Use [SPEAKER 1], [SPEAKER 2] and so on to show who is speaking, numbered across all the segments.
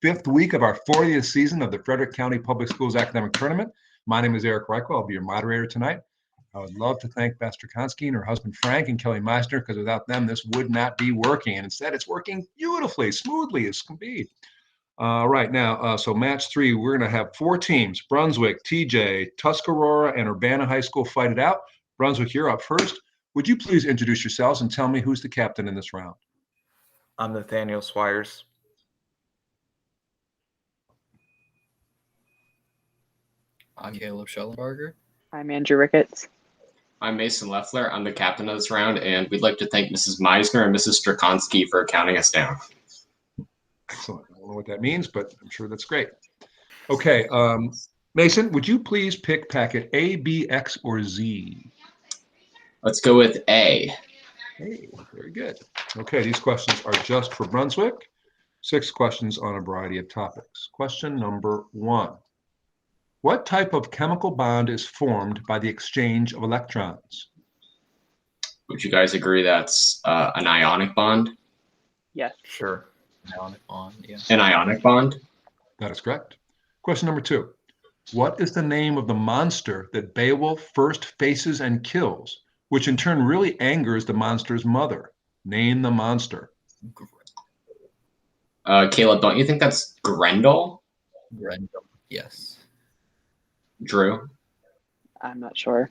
[SPEAKER 1] fifth week of our 40th season of the Frederick County Public Schools Academic Tournament. My name is Eric Reichel. I'll be your moderator tonight. I would love to thank Beth Strakonski and her husband Frank and Kelly Meisner, because without them, this would not be working. And instead, it's working beautifully, smoothly as can be. Right now, so match 3, we're going to have 4 teams: Brunswick, TJ, Tuscarora, and Urbana High School fight it out. Brunswick, you're up first. Would you please introduce yourselves and tell me who's the captain in this round?
[SPEAKER 2] I'm Nathaniel Swires.
[SPEAKER 3] I'm Caleb Schellenbarger.
[SPEAKER 4] I'm Andrew Ricketts.
[SPEAKER 5] I'm Mason Leffler. I'm the captain of this round, and we'd like to thank Mrs. Meisner and Mrs. Strakonski for counting us down.
[SPEAKER 1] Excellent. I don't know what that means, but I'm sure that's great. Okay, Mason, would you please pick packet A, B, X, or Z?
[SPEAKER 5] Let's go with A.
[SPEAKER 1] Hey, very good. Okay, these questions are just for Brunswick. 6 questions on a variety of topics. Question number 1. What type of chemical bond is formed by the exchange of electrons?
[SPEAKER 5] Would you guys agree that's an ionic bond?
[SPEAKER 4] Yes.
[SPEAKER 2] Sure.
[SPEAKER 3] Ionic bond, yeah.
[SPEAKER 5] An ionic bond?
[SPEAKER 1] That is correct. Question number 2. What is the name of the monster that Beowulf first faces and kills, which in turn really angers the monster's mother? Name the monster.
[SPEAKER 5] Caleb, don't you think that's Grendel?
[SPEAKER 3] Grendel, yes.
[SPEAKER 5] Drew?
[SPEAKER 4] I'm not sure.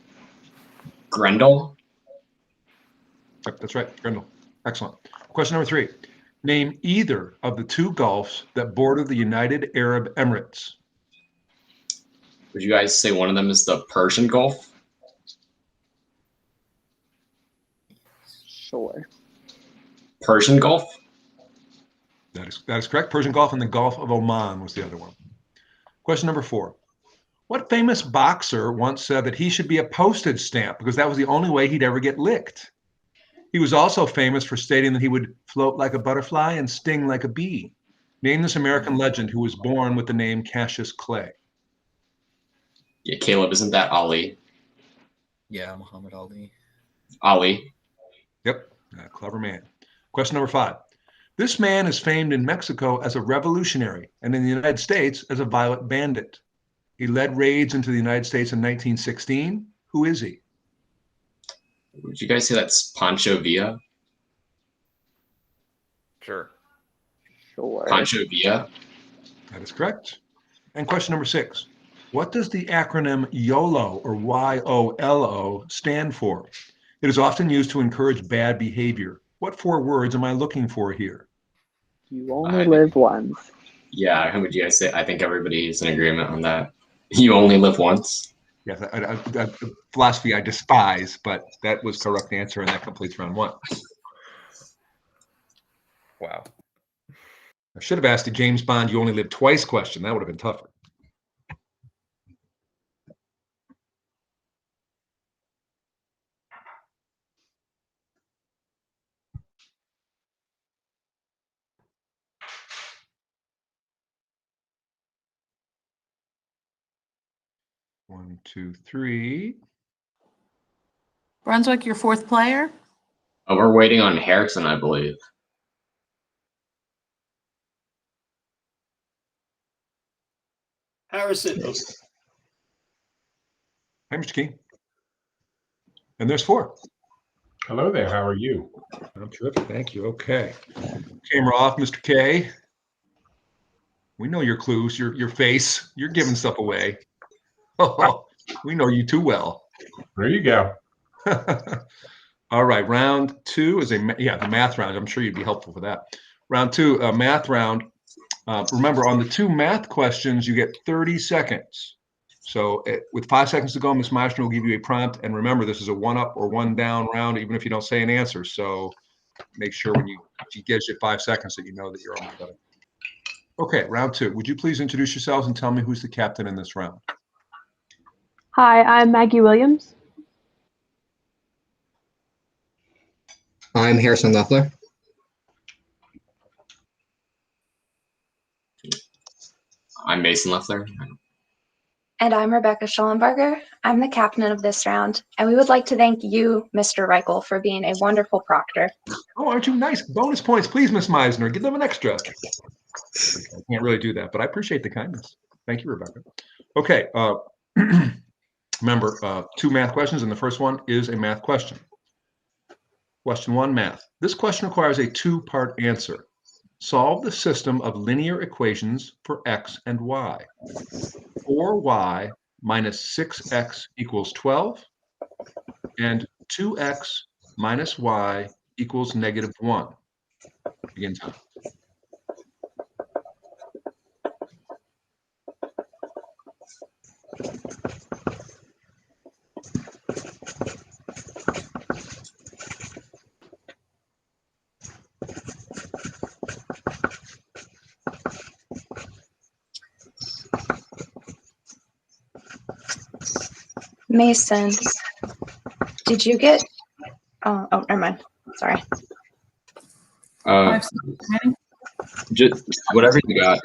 [SPEAKER 5] Grendel?
[SPEAKER 1] Yep, that's right, Grendel. Excellent. Question number 3. Name either of the 2 gulfs that border the United Arab Emirates.
[SPEAKER 5] Would you guys say one of them is the Persian Gulf?
[SPEAKER 4] Sure.
[SPEAKER 5] Persian Gulf?
[SPEAKER 1] That is correct. Persian Gulf and the Gulf of Oman was the other one. Question number 4. What famous boxer once said that he should be a postage stamp because that was the only way he'd ever get licked? He was also famous for stating that he would float like a butterfly and sting like a bee. Name this American legend who was born with the name Cassius Clay.
[SPEAKER 5] Yeah, Caleb, isn't that Ali?
[SPEAKER 3] Yeah, Muhammad Ali.
[SPEAKER 5] Ali?
[SPEAKER 1] Yep, clever man. Question number 5. This man is famed in Mexico as a revolutionary and in the United States as a violent bandit. He led raids into the United States in 1916. Who is he?
[SPEAKER 5] Would you guys say that's Pancho Villa?
[SPEAKER 2] Sure.
[SPEAKER 4] Sure.
[SPEAKER 5] Pancho Villa?
[SPEAKER 1] That is correct. And question number 6. What does the acronym YOLO or Y-O-L-O stand for? It is often used to encourage bad behavior. What 4 words am I looking for here?
[SPEAKER 4] You only live once.
[SPEAKER 5] Yeah, how would you guys say? I think everybody is in agreement on that. You only live once?
[SPEAKER 1] Yes, a philosophy I despise, but that was correct answer, and that completes round 1.
[SPEAKER 2] Wow.
[SPEAKER 1] I should have asked the James Bond "You only live twice" question. That would have been tougher. One, two, three.
[SPEAKER 6] Brunswick, your 4th player?
[SPEAKER 5] Oh, we're waiting on Harrison, I believe.
[SPEAKER 7] Harrison.
[SPEAKER 1] Hi, Mr. King. And there's 4.
[SPEAKER 8] Hello there. How are you?
[SPEAKER 1] I'm terrific. Thank you. Okay. Camera off, Mr. K. We know your clues, your face. You're giving stuff away. Oh, we know you too well.
[SPEAKER 8] There you go.
[SPEAKER 1] All right. Round 2 is the math round. I'm sure you'd be helpful for that. Round 2, a math round. Remember, on the 2 math questions, you get 30 seconds. So with 5 seconds to go, Ms. Meisner will give you a prompt. And remember, this is a 1-up or 1-down round, even if you don't say an answer. So make sure when she gives you 5 seconds that you know that you're almost done. Okay, round 2. Would you please introduce yourselves and tell me who's the captain in this round?
[SPEAKER 9] Hi, I'm Maggie Williams.
[SPEAKER 10] I'm Harrison Leffler.
[SPEAKER 5] I'm Mason Leffler.
[SPEAKER 11] And I'm Rebecca Schellenbarger. I'm the captain of this round, and we would like to thank you, Mr. Reichel, for being a wonderful proctor.
[SPEAKER 1] Oh, aren't you nice? Bonus points, please, Ms. Meisner. Give them an extra. I can't really do that, but I appreciate the kindness. Thank you, Rebecca. Okay. Remember, 2 math questions, and the first one is a math question. Question 1, math. This question requires a 2-part answer. Solve the system of linear equations for x and y. 4y minus 6x equals 12, and 2x minus y equals -1. Begin time.
[SPEAKER 11] Mason, did you get? Oh, never mind. Sorry.
[SPEAKER 5] Just whatever you got.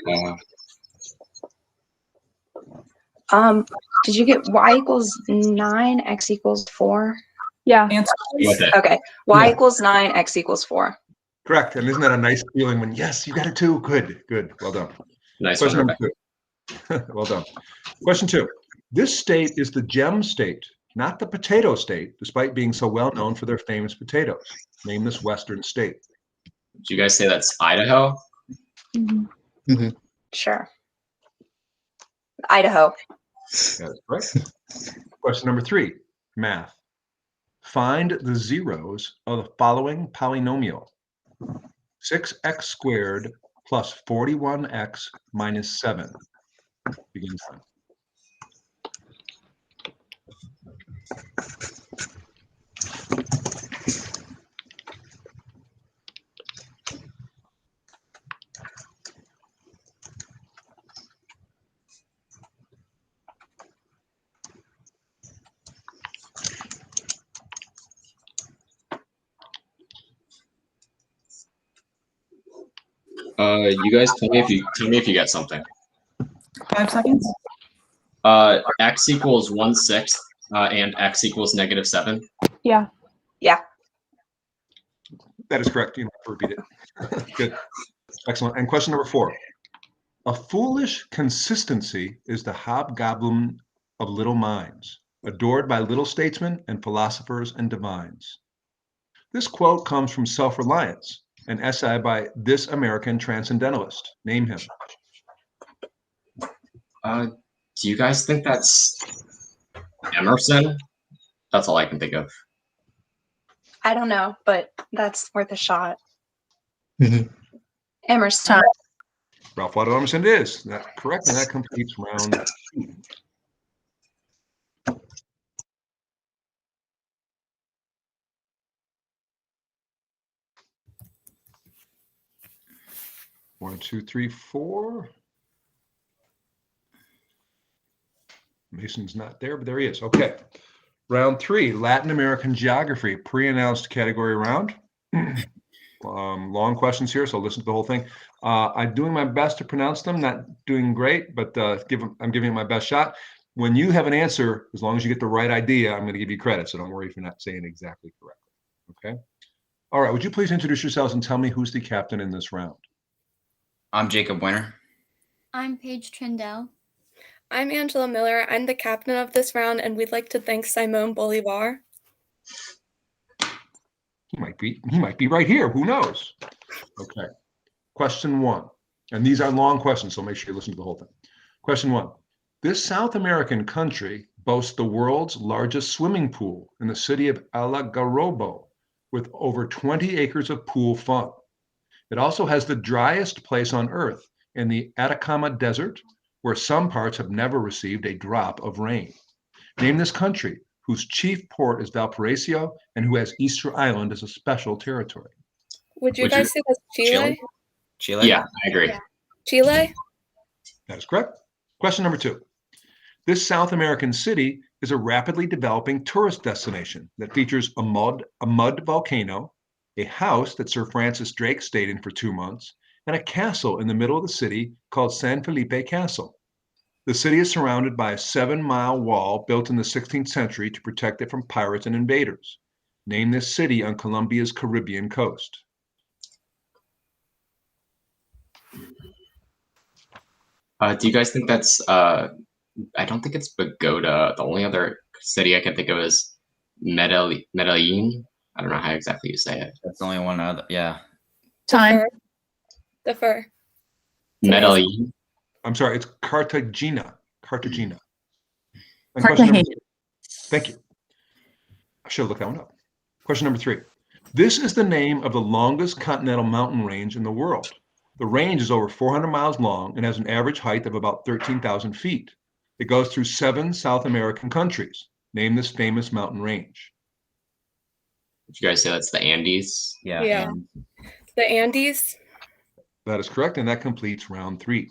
[SPEAKER 11] Did you get y equals 9, x equals 4?
[SPEAKER 9] Yeah.
[SPEAKER 5] With it.
[SPEAKER 11] Okay. Y
[SPEAKER 1] Yeah.
[SPEAKER 11] equals 9, x equals 4.
[SPEAKER 1] Correct. And isn't that a nice feeling when, yes, you got it too? Good, good. Well done.
[SPEAKER 5] Nice
[SPEAKER 1] Question
[SPEAKER 5] one,
[SPEAKER 1] number
[SPEAKER 5] Rebecca.
[SPEAKER 1] 2. Well done. Question 2. This state is the gem state, not the potato state, despite being so well known for their famous potatoes. Name this Western state.
[SPEAKER 5] Did you guys say that's Idaho?
[SPEAKER 11] Sure. Idaho.
[SPEAKER 1] That is correct. Question number 3, math. Find the zeros of the following polynomial. 6x squared plus 41x minus 7. Begin time.
[SPEAKER 5] You guys tell me if you get something.
[SPEAKER 6] 5 seconds.
[SPEAKER 5] X equals 1/6, and x equals -7.
[SPEAKER 9] Yeah.
[SPEAKER 11] Yeah.
[SPEAKER 1] That is correct. You don't have to repeat it. Good. Excellent. And question number 4. A foolish consistency is the hobgoblin of little minds, adored by little statesmen and philosophers and divines. This quote comes from Self-Reliance, an essay by this American transcendentalist. Name him.
[SPEAKER 5] Do you guys think that's Emerson? That's all I can think of.
[SPEAKER 11] I don't know, but that's worth a shot. Emerson.
[SPEAKER 1] Ralph Waldo Emerson it is. That's correct, and that completes round 2. One, two, three, 4. Mason's not there, but there he is. Okay. Round 3, Latin American geography, pre-announced category round. Long questions here, so listen to the whole thing. I'm doing my best to pronounce them, not doing great, but I'm giving it my best shot. When you have an answer, as long as you get the right idea, I'm going to give you credit, so don't worry if you're not saying exactly correctly. Okay? All right, would you please introduce yourselves and tell me who's the captain in this round?
[SPEAKER 7] I'm Jacob Winter.
[SPEAKER 10] I'm Paige Trindell.
[SPEAKER 12] I'm Angela Miller. I'm the captain of this round, and we'd like to thank Simon Bolivar.
[SPEAKER 1] He might be right here. Who knows? Okay. Question 1. And these are long questions, so make sure you listen to the whole thing. Question 1. This South American country boasts the world's largest swimming pool in the city of Algarrobo, with over 20 acres of pool fun. It also has the driest place on Earth in the Atacama Desert, where some parts have never received a drop of rain. Name this country, whose chief port is Valparaiso and who has Easter Island as a special territory.
[SPEAKER 12] Would you guys say that's Chile?
[SPEAKER 7] Chile?
[SPEAKER 5] Yeah, I agree.
[SPEAKER 12] Yeah. Chile?
[SPEAKER 1] That is correct. Question number 2. This South American city is a rapidly developing tourist destination that features a mud volcano, a house that Sir Francis Drake stayed in for 2 months, and a castle in the middle of the city called San Felipe Castle. The city is surrounded by a 7-mile wall built in the 16th century to protect it from pirates and invaders. Name this city on Colombia's Caribbean coast.
[SPEAKER 5] Do you guys think that's? I don't think it's Bogota. The only other city I can think of is Medellin. I don't know how exactly you say it.
[SPEAKER 7] That's the only one other. Yeah.
[SPEAKER 6] Time.
[SPEAKER 12] Defer.
[SPEAKER 5] Medellin.
[SPEAKER 1] I'm sorry, it's Cartagena. Cartagena. And question number
[SPEAKER 6] Cartagena.
[SPEAKER 1] Thank you. I should have looked that one up. Question number 3. This is the name of the longest continental mountain range in the world. The range is over 400 miles long and has an average height of about 13,000 feet. It goes through 7 South American countries. Name this famous mountain range.
[SPEAKER 5] Did you guys say that's the Andes?
[SPEAKER 7] Yeah.
[SPEAKER 12] Yeah. The Andes.
[SPEAKER 1] That is correct, and that completes round 3.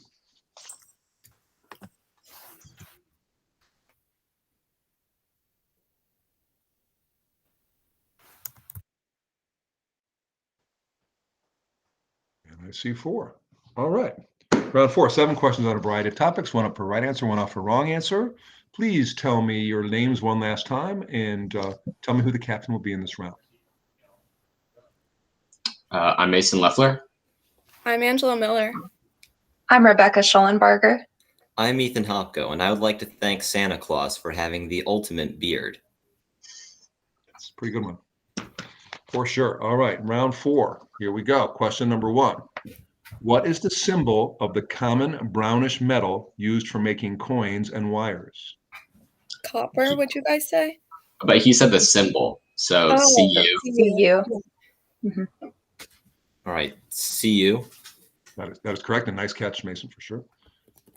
[SPEAKER 1] And I see 4. All right. Round 4, 7 questions on a variety of topics, 1 up for right answer, 1 up for wrong answer. Please tell me your names one last time and tell me who the captain will be in this round.
[SPEAKER 5] I'm Mason Leffler.
[SPEAKER 12] I'm Angela Miller.
[SPEAKER 11] I'm Rebecca Schollenbarger.
[SPEAKER 13] I'm Ethan Hopko, and I would like to thank Santa Claus for having the ultimate beard.
[SPEAKER 1] That's a pretty good one. For sure. All right, round 4. Here we go. Question number 1. What is the symbol of the common brownish metal used for making coins and wires?
[SPEAKER 12] Copper, would you guys say?
[SPEAKER 5] But he said the symbol, so CU.
[SPEAKER 11] CU.
[SPEAKER 13] All right, CU.
[SPEAKER 1] That is correct. A nice catch, Mason, for sure.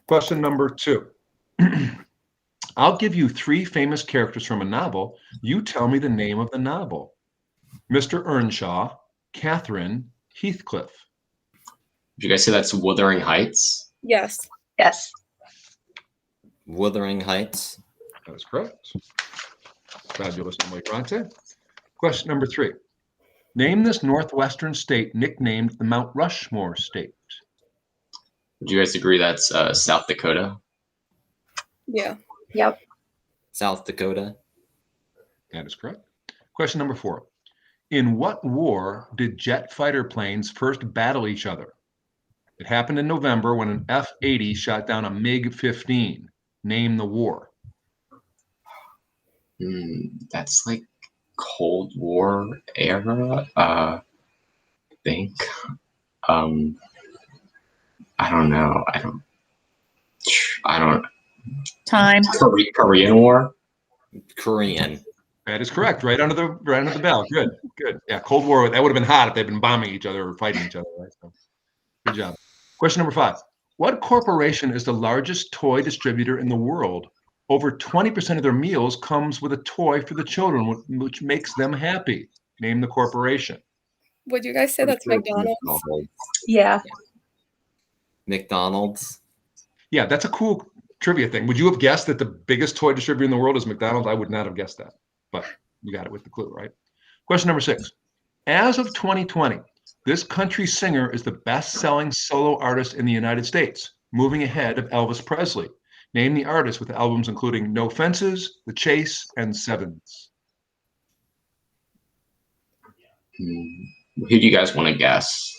[SPEAKER 1] Question number 2. I'll give you 3 famous characters from a novel. You tell me the name of the novel. Mr. Earnshaw, Catherine, Heathcliff.
[SPEAKER 5] Did you guys say that's Wuthering Heights?
[SPEAKER 12] Yes.
[SPEAKER 11] Yes.
[SPEAKER 13] Wuthering Heights.
[SPEAKER 1] That is correct. Fabulous, Emily Bronte. Question number 3. Name this northwestern state nicknamed the Mount Rushmore state.
[SPEAKER 5] Would you guys agree that's South Dakota?
[SPEAKER 12] Yeah.
[SPEAKER 11] Yep.
[SPEAKER 13] South Dakota.
[SPEAKER 1] That is correct. Question number 4. In what war did jet fighter planes first battle each other? It happened in November when an F-80 shot down a MiG-15. Name the war.
[SPEAKER 5] That's like Cold War era. I think. I don't know. I don't.
[SPEAKER 6] Time.
[SPEAKER 5] Korean War.
[SPEAKER 13] Korean.
[SPEAKER 1] That is correct. Right under the bell. Good. Good. Yeah, Cold War. That would have been hot if they'd been bombing each other or fighting each other. Right? So, good job. Question number 5. What corporation is the largest toy distributor in the world? Over 20% of their meals comes with a toy for the children, which makes them happy. Name the corporation.
[SPEAKER 12] Would you guys say that's McDonald's?
[SPEAKER 11] Yeah.
[SPEAKER 13] McDonald's.
[SPEAKER 1] Yeah, that's a cool trivia thing. Would you have guessed that the biggest toy distributor in the world is McDonald's? I would not have guessed that, but you got it with the clue, right? Question number 6. As of 2020, this country singer is the best-selling solo artist in the United States, moving ahead of Elvis Presley. Name the artist with albums including No Fences, The Chase, and Sevens.
[SPEAKER 5] Who do you guys want to guess?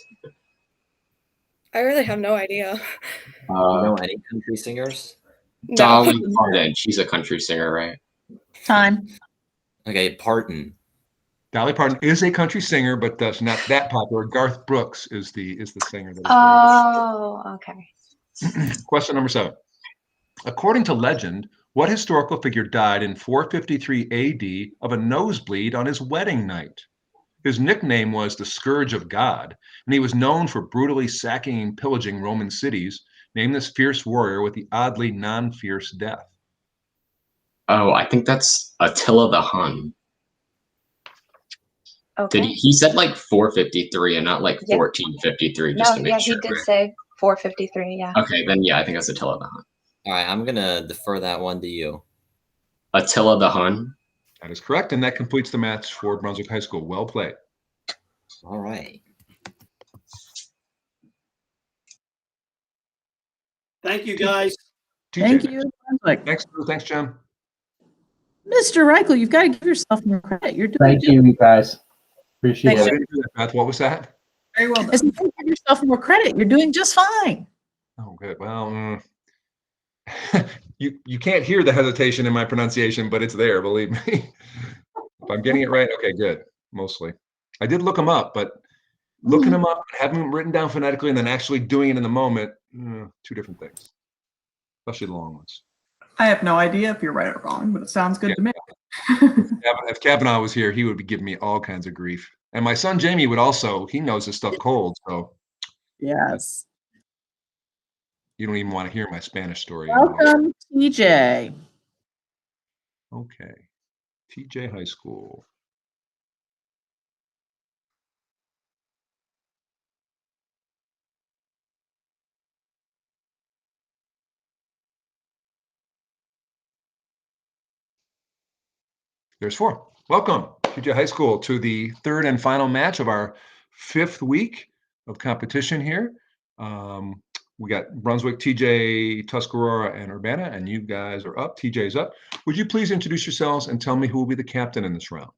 [SPEAKER 12] I really have no idea.
[SPEAKER 13] You know any country singers?
[SPEAKER 5] Dolly Parton. She's a country singer, right?
[SPEAKER 6] Time.
[SPEAKER 13] Okay, Parton.
[SPEAKER 1] Dolly Parton is a country singer, but that's not that popular. Garth Brooks is the singer. That is
[SPEAKER 11] Oh, okay.
[SPEAKER 1] Question number 7. According to legend, what historical figure died in 453 AD of a nosebleed on his wedding night? His nickname was the Scourge of God, and he was known for brutally sacking and pillaging Roman cities. Name this fierce warrior with the oddly non-fierce death.
[SPEAKER 5] Oh, I think that's Attila the Hun.
[SPEAKER 11] Okay.
[SPEAKER 5] He said like 453 and not like
[SPEAKER 11] Yeah.
[SPEAKER 5] 1453, just
[SPEAKER 11] No,
[SPEAKER 5] to make
[SPEAKER 11] yeah,
[SPEAKER 5] sure.
[SPEAKER 11] he did say 453. Yeah.
[SPEAKER 5] Okay, then yeah, I think that's Attila the Hun.
[SPEAKER 13] All right, I'm gonna defer that one to you.
[SPEAKER 5] Attila the Hun.
[SPEAKER 1] That is correct, and that completes the match for Brunswick High School. Well played.
[SPEAKER 13] All right.
[SPEAKER 14] Thank you, guys.
[SPEAKER 6] Thank you, Brunswick.
[SPEAKER 1] Thanks, Jim.
[SPEAKER 6] Mr. Reichel, you've got to give yourself more credit. You're doing
[SPEAKER 15] Thank you, guys. Appreciate
[SPEAKER 6] Thank
[SPEAKER 15] it.
[SPEAKER 6] you.
[SPEAKER 1] Beth, what was that?
[SPEAKER 6] very well done. Give yourself more credit. You're doing just fine.
[SPEAKER 1] Oh, good. Well, you can't hear the hesitation in my pronunciation, but it's there, believe me. If I'm getting it right, okay, good. Mostly. I did look them up, but looking them up, having them written down phonetically, and then actually doing it in the moment, two different things, especially the long ones.
[SPEAKER 6] I have no idea if you're right or wrong, but it sounds good to me.
[SPEAKER 1] If Kavanaugh was here, he would be giving me all kinds of grief. And my son Jamie would also, he knows his stuff cold, so
[SPEAKER 6] Yes.
[SPEAKER 1] you don't even want to hear my Spanish story anymore.
[SPEAKER 6] Welcome, TJ.
[SPEAKER 1] Okay. TJ High School. There's 4. Welcome, TJ High School, to the third and final match of our 5th week of competition here. We got Brunswick, TJ, Tuscarora, and Urbana, and you guys are up. TJ's up. Would you please introduce yourselves and tell me who will be the captain in this round?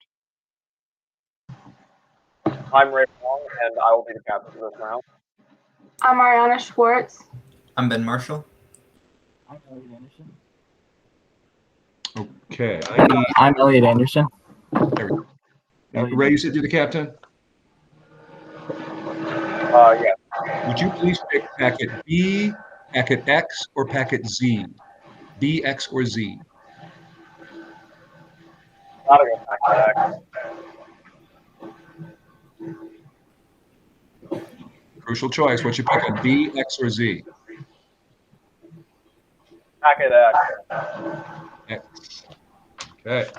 [SPEAKER 16] I'm Ray Long, and I will be the captain of this round.
[SPEAKER 11] I'm Ariana Schwartz.
[SPEAKER 7] I'm Ben Marshall.
[SPEAKER 15] I'm Elliot Anderson.
[SPEAKER 1] Okay.
[SPEAKER 15] I'm Elliot Anderson.
[SPEAKER 1] There we go. Ray, you said you're the captain?
[SPEAKER 16] Yeah.
[SPEAKER 1] Would you please pick packet B, packet X, or packet Z? B, X, or Z?
[SPEAKER 16] Gotta go packet X.
[SPEAKER 1] Crucial choice. What's your pick on B, X, or Z?
[SPEAKER 16] Packet X.
[SPEAKER 1] X. Okay.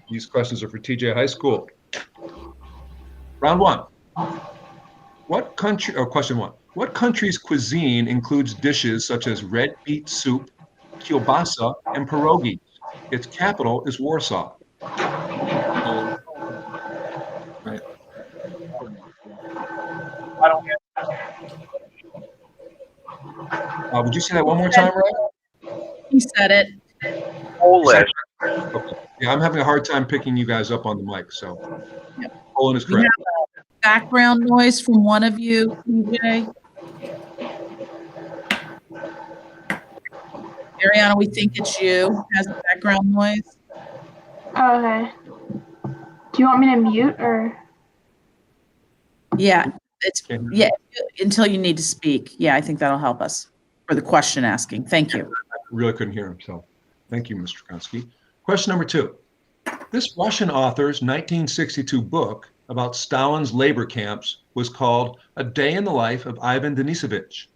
[SPEAKER 1] These questions are for TJ High School. Round 1. Question 1. What country's cuisine includes dishes such as red beet soup, kielbasa, and pierogies? Its capital is Warsaw.
[SPEAKER 7] Right.
[SPEAKER 16] I don't get
[SPEAKER 1] Would you say that one more time, Ray?
[SPEAKER 6] He said it.
[SPEAKER 16] Polish.
[SPEAKER 1] Okay. Yeah, I'm having a hard time picking you guys up on the mic, so Poland is
[SPEAKER 6] We
[SPEAKER 1] correct.
[SPEAKER 6] have a background noise from one of you, TJ. Ariana, we think it's you. Has the background noise.
[SPEAKER 11] Okay. Do you want me to mute or?
[SPEAKER 6] Yeah, until you need to speak. Yeah, I think that'll help us for the question asking. Thank you.
[SPEAKER 1] I really couldn't hear him, so thank you, Mr. Konsky. Question number 2. This Russian author's 1962 book about Stalin's labor camps was called A Day in the Life of Ivan Denisovich.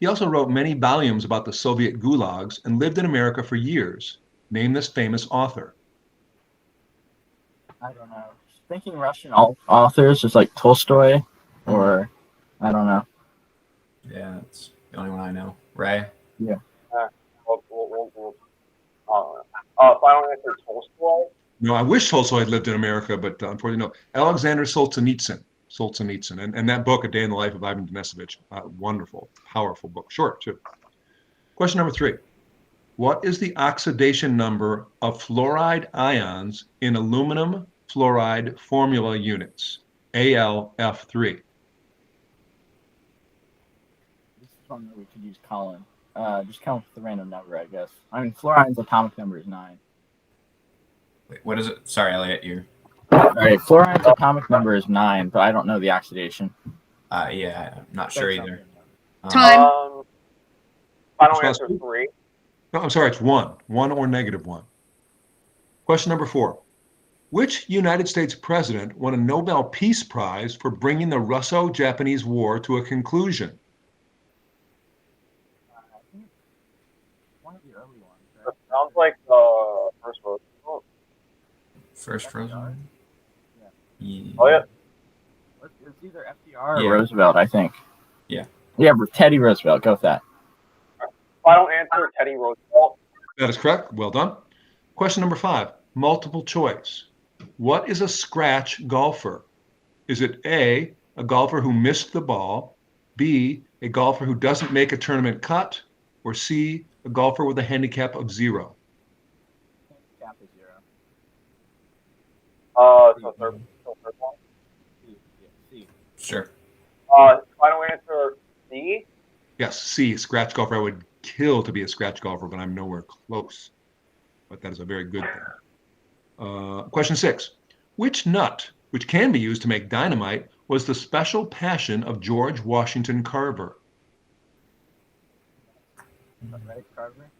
[SPEAKER 1] He also wrote many volumes about the Soviet gulags and lived in America for years. Name this famous author.
[SPEAKER 15] I don't know. Thinking Russian authors, just like Tolstoy, or I don't know.
[SPEAKER 7] Yeah, it's the only one I know. Ray.
[SPEAKER 15] Yeah.
[SPEAKER 16] Final answer, Tolstoy.
[SPEAKER 1] No, I wish Tolstoy had lived in America, but unfortunately, no. Alexander Solzhenitsyn, and that book, A Day in the Life of Ivan Denisovich, wonderful, powerful book, short too. Question number 3. What is the oxidation number of fluoride ions in aluminum fluoride formula units? AlF3.
[SPEAKER 15] This is one that we could use Colin. Just come up with a random number, I guess. I mean, fluoride's atomic number is 9.
[SPEAKER 7] Wait, what is it? Sorry, Elliot. You.
[SPEAKER 15] All right, fluoride's atomic number is 9, but I don't know the oxidation.
[SPEAKER 7] Yeah, I'm not sure either.
[SPEAKER 16] Final answer, 3.
[SPEAKER 1] No, I'm sorry, it's 1. 1 or -1. Question number 4. Which United States president won a Nobel Peace Prize for bringing the Russo-Japanese War to a conclusion?
[SPEAKER 15] I think one of the early ones.
[SPEAKER 16] That sounds like the first Roosevelt.
[SPEAKER 7] First Roosevelt?
[SPEAKER 15] Yeah.
[SPEAKER 16] Oh, yeah.
[SPEAKER 15] It's either FDR or Roosevelt, I think.
[SPEAKER 7] Yeah.
[SPEAKER 15] Yeah, Teddy Roosevelt. Go with that.
[SPEAKER 16] Final answer, Teddy Roosevelt.
[SPEAKER 1] That is correct. Well done. Question number 5, multiple choice. What is a scratch golfer? Is it A, a golfer who missed the ball, B, a golfer who doesn't make a tournament cut, or C, a golfer with a handicap of 0?
[SPEAKER 15] Handicap is 0.
[SPEAKER 16] So third one.
[SPEAKER 15] C.
[SPEAKER 7] Sure.
[SPEAKER 16] Final answer, C.
[SPEAKER 1] Yes, C, scratch golfer. I would kill to be a scratch golfer, but I'm nowhere close. But that is a very good thing. Question 6. Which nut, which can be used to make dynamite, was the special passion of George Washington Carver?
[SPEAKER 15] Right, Carver?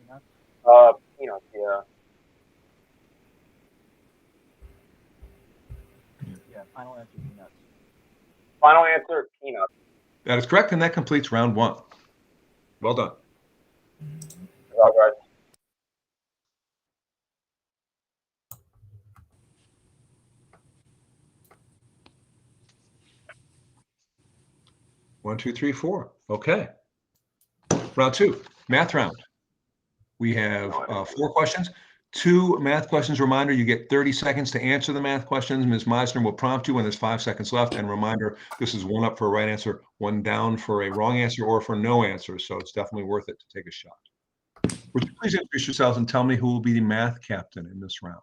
[SPEAKER 15] Peanuts?
[SPEAKER 16] Peanuts, yeah.
[SPEAKER 15] Yeah, final answer, peanuts.
[SPEAKER 16] Final answer, peanuts.
[SPEAKER 1] That is correct, and that completes round 1. Well done.
[SPEAKER 16] Good job, guys.
[SPEAKER 1] One, two, three, four. Okay. Round 2, math round. We have 4 questions. 2 math questions. Reminder, you get 30 seconds to answer the math questions. Ms. Meisner will prompt you when there's 5 seconds left. And reminder, this is 1 up for a right answer, 1 down for a wrong answer or for no answer. So it's definitely worth it to take a shot. Would you please introduce yourselves and tell me who will be the math captain in this round?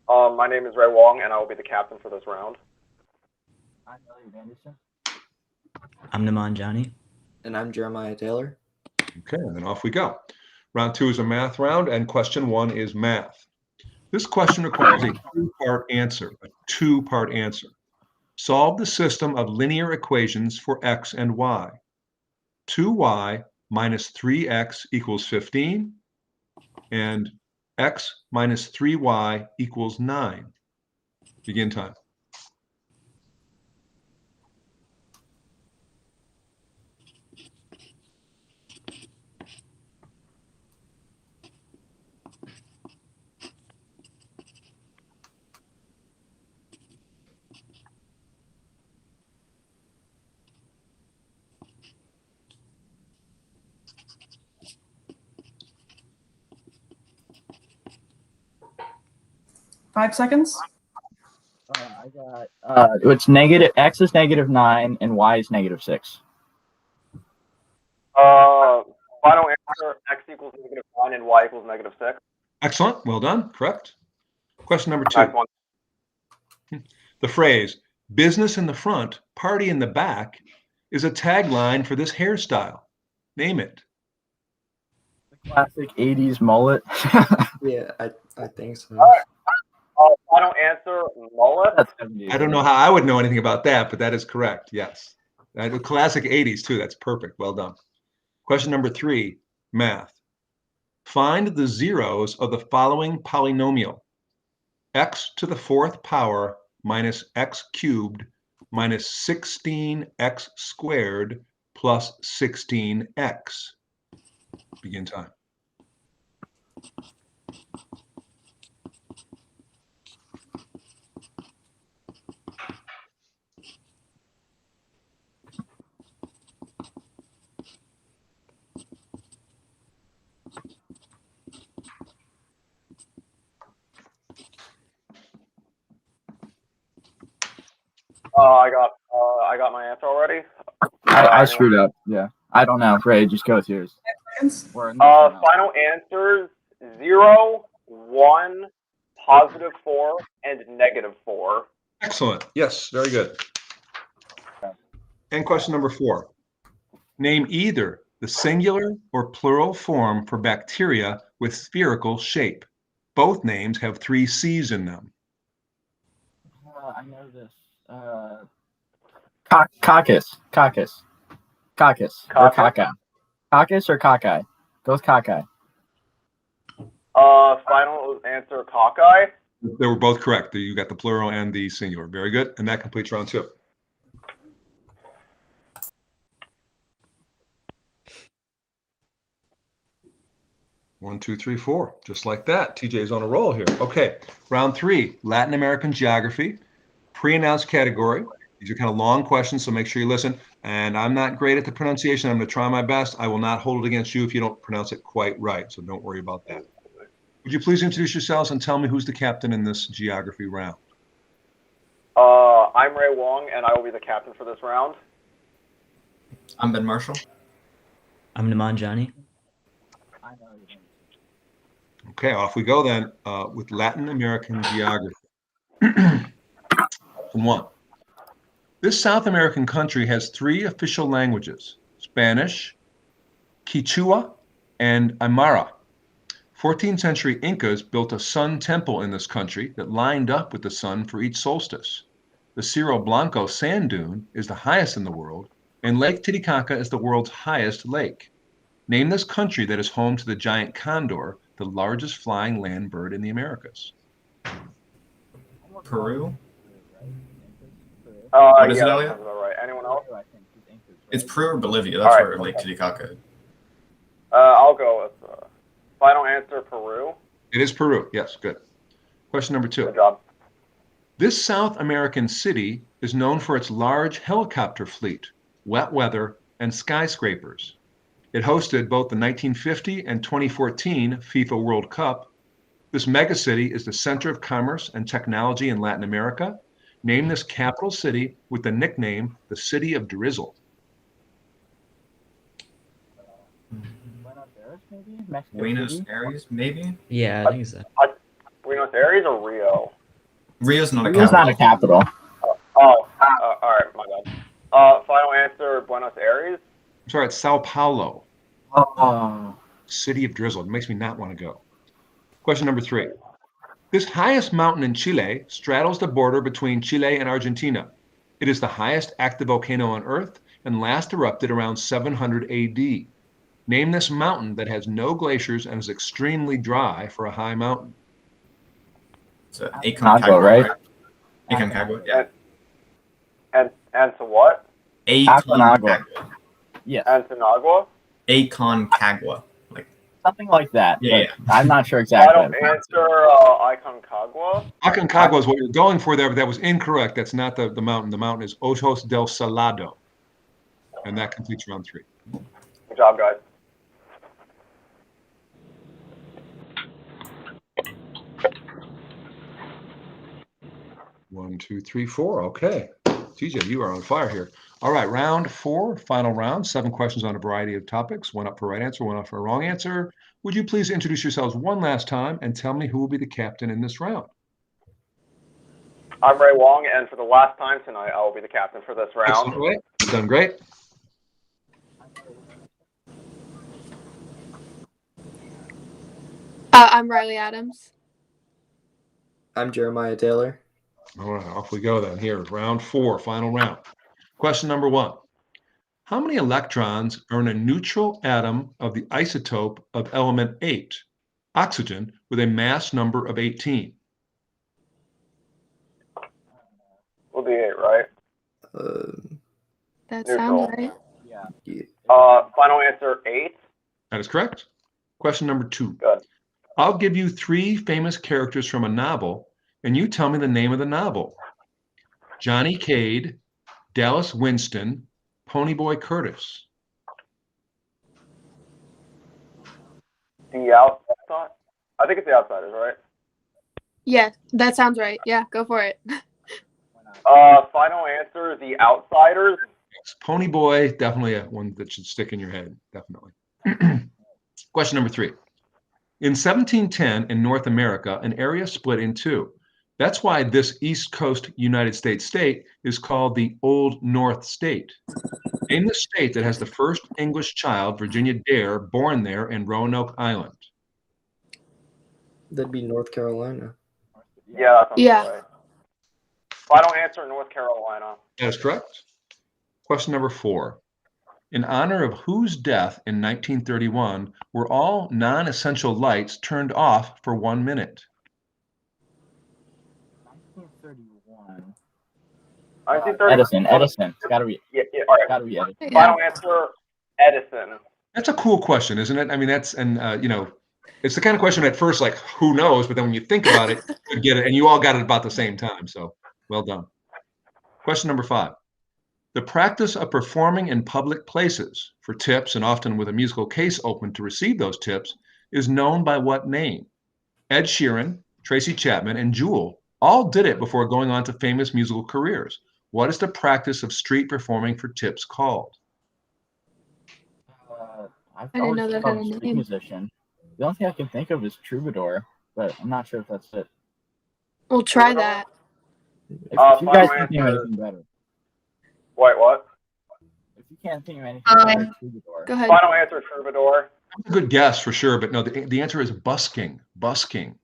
[SPEAKER 16] My name is Ray Wong, and I will be the captain for this round.
[SPEAKER 15] I'm Elliot Anderson.
[SPEAKER 17] I'm Naman Jani.
[SPEAKER 3] And I'm Jeremiah Taylor.
[SPEAKER 1] Okay, and then off we go. Round 2 is a math round, and question 1 is math. This question requires a 2-part answer, a 2-part answer. Solve the system of linear equations for x and y. 2y minus 3x equals 15, and x minus 3y equals 9. Begin time.
[SPEAKER 6] Five seconds.
[SPEAKER 15] I got it's negative x is -9 and y is -6.
[SPEAKER 16] Final answer, x equals -9 and y equals -6.
[SPEAKER 1] Excellent. Well done. Correct. Question number 2. The phrase, business in the front, party in the back, is a tagline for this hairstyle. Name it.
[SPEAKER 15] The classic 80s mullet.
[SPEAKER 3] Yeah, I think so.
[SPEAKER 16] Final answer, mullet.
[SPEAKER 1] I don't know how I would know anything about that, but that is correct. Yes. The classic 80s too. That's perfect. Well done. Question number 3, math. Find the zeros of the following polynomial. X to the 4th power minus x cubed minus 16x squared plus 16x. Begin time.
[SPEAKER 16] I got my answer already.
[SPEAKER 15] I screwed up. Yeah. I don't know. Ray, just go with yours.
[SPEAKER 16] Final answers 0, 1, +4, and -4.
[SPEAKER 1] Excellent. Yes, very good. And question number 4. Name either the singular or plural form for bacteria with spherical shape. Both names have 3 C's in them.
[SPEAKER 15] I know this. Caucus. Or cockeye. Caucus or cockeye? Go with cockeye.
[SPEAKER 16] Final answer, cockeye.
[SPEAKER 1] They were both correct. You got the plural and the singular. Very good. And that completes round 2. One, two, three, 4. Just like that. TJ's on a roll here. Okay. Round 3, Latin American geography. Pre-announced category. These are kind of long questions, so make sure you listen. And I'm not great at the pronunciation. I'm going to try my best. I will not hold it against you if you don't pronounce it quite right, so don't worry about that. Would you please introduce yourselves and tell me who's the captain in this geography round?
[SPEAKER 16] I'm Ray Wong, and I will be the captain for this round.
[SPEAKER 7] I'm Ben Marshall.
[SPEAKER 17] I'm Naman Jani.
[SPEAKER 1] Okay, off we go then with Latin American geography. Question 1. This South American country has 3 official languages, Spanish, Quichua, and Aymara. 14th century Incas built a sun temple in this country that lined up with the sun for each solstice. The Cerro Blanco sand dune is the highest in the world, and Lake Titicaca is the world's highest lake. Name this country that is home to the giant condor, the largest flying land bird in the Americas.
[SPEAKER 7] Peru? What is it, Elliot?
[SPEAKER 16] Sounds about right. Anyone else?
[SPEAKER 7] It's Peru or Bolivia. That's where Lake Titicaca is.
[SPEAKER 16] I'll go with final answer, Peru.
[SPEAKER 1] It is Peru. Yes, good. Question number 2.
[SPEAKER 16] Good job.
[SPEAKER 1] This South American city is known for its large helicopter fleet, wet weather, and skyscrapers. It hosted both the 1950 and 2014 FIFA World Cup. This megacity is the center of commerce and technology in Latin America. Name this capital city with the nickname the City of Drizzle.
[SPEAKER 7] Buenos Aires, maybe?
[SPEAKER 17] Yeah, I think so.
[SPEAKER 16] Buenos Aires or Rio?
[SPEAKER 7] Rio's not a
[SPEAKER 15] Rio's
[SPEAKER 7] capital.
[SPEAKER 15] not a capital.
[SPEAKER 16] All right, my bad. Final answer, Buenos Aires.
[SPEAKER 1] I'm sorry, it's Sao Paulo.
[SPEAKER 15] Oh.
[SPEAKER 1] City of Drizzle. It makes me not want to go. Question number 3. This highest mountain in Chile straddles the border between Chile and Argentina. It is the highest active volcano on Earth and last erupted around 700 AD. Name this mountain that has no glaciers and is extremely dry for a high mountain.
[SPEAKER 7] It's Aconcagua,
[SPEAKER 15] right?
[SPEAKER 7] Aconcagua, yeah.
[SPEAKER 16] And to what?
[SPEAKER 15] Aconcagua. Yeah.
[SPEAKER 16] And to Nagua?
[SPEAKER 7] Aconcagua.
[SPEAKER 15] Something like that.
[SPEAKER 7] Yeah,
[SPEAKER 15] but I'm not sure exactly.
[SPEAKER 16] Final answer, Aconcagua.
[SPEAKER 1] Aconcagua is what you're going for there, but that was incorrect. That's not the mountain. The mountain is Ojos del Salado. And that completes round 3.
[SPEAKER 16] Good job, guys.
[SPEAKER 1] One, two, three, 4. Okay. TJ, you are on fire here. All right, round 4, final round. 7 questions on a variety of topics. 1 up for right answer, 1 up for a wrong answer. Would you please introduce yourselves one last time and tell me who will be the captain in this round?
[SPEAKER 16] I'm Ray Wong, and for the last time tonight, I will be the captain for this round.
[SPEAKER 1] Excellent, Ray. Done great.
[SPEAKER 12] I'm Riley Adams.
[SPEAKER 3] I'm Jeremiah Taylor.
[SPEAKER 1] All right, off we go then. Here, round 4, final round. Question number 1. How many electrons are in a neutral atom of the isotope of element 8, oxygen, with a mass number of 18?
[SPEAKER 16] We'll do 8, right?
[SPEAKER 12] That
[SPEAKER 16] Neutral.
[SPEAKER 12] sounds right.
[SPEAKER 16] Final answer, 8.
[SPEAKER 1] That is correct. Question number 2.
[SPEAKER 16] Good.
[SPEAKER 1] I'll give you 3 famous characters from a novel, and you tell me the name of the novel. Johnny Cade, Dallas Winston, Ponyboy Curtis.
[SPEAKER 16] The Outside? I think it's The Outsiders, right?
[SPEAKER 12] Yeah, that sounds right. Yeah, go for it.
[SPEAKER 16] Final answer, The Outsiders.
[SPEAKER 1] Ponyboy, definitely one that should stick in your head, definitely. Question number 3. In 1710 in North America, an area split in 2. That's why this East Coast United States state is called the Old North State. Name the state that has the first English child, Virginia Dare, born there in Roanoke Island.
[SPEAKER 3] That'd be North Carolina.
[SPEAKER 16] Yeah, that sounds
[SPEAKER 12] Yeah.
[SPEAKER 16] right. Final answer, North Carolina.
[SPEAKER 1] That is correct. Question number 4. In honor of whose death in 1931 were all non-essential lights turned off for 1 minute?
[SPEAKER 15] 1931.
[SPEAKER 16] 1930.
[SPEAKER 15] Edison. It's gotta be.
[SPEAKER 16] Yeah, all right.
[SPEAKER 15] Gotta be Edison.
[SPEAKER 16] Final answer, Edison.
[SPEAKER 1] That's a cool question, isn't it? I mean, that's, and it's the kind of question at first, like, who knows? But then when you think about it, you get it, and you all got it about the same time. So well done. Question number 5. The practice of performing in public places for tips, and often with a musical case open to receive those tips, is known by what name? Ed Sheeran, Tracy Chapman, and Jewel all did it before going on to famous musical careers. What is the practice of street performing for tips called?
[SPEAKER 15] I've
[SPEAKER 12] I didn't know
[SPEAKER 15] always
[SPEAKER 12] that
[SPEAKER 15] thought
[SPEAKER 12] had
[SPEAKER 15] of
[SPEAKER 12] a
[SPEAKER 15] street
[SPEAKER 12] name.
[SPEAKER 15] musician. The only thing I can think of is troubadour, but I'm not sure if that's it.
[SPEAKER 12] We'll try that.
[SPEAKER 15] If you guys
[SPEAKER 16] Final
[SPEAKER 15] think of
[SPEAKER 16] answer.
[SPEAKER 15] anything better.
[SPEAKER 16] Wait, what?
[SPEAKER 15] If you can't think of anything, Troubadour.
[SPEAKER 9] Go ahead.
[SPEAKER 16] Final answer, Troubadour.
[SPEAKER 1] Good guess for sure, but no, the answer is busking. Busking.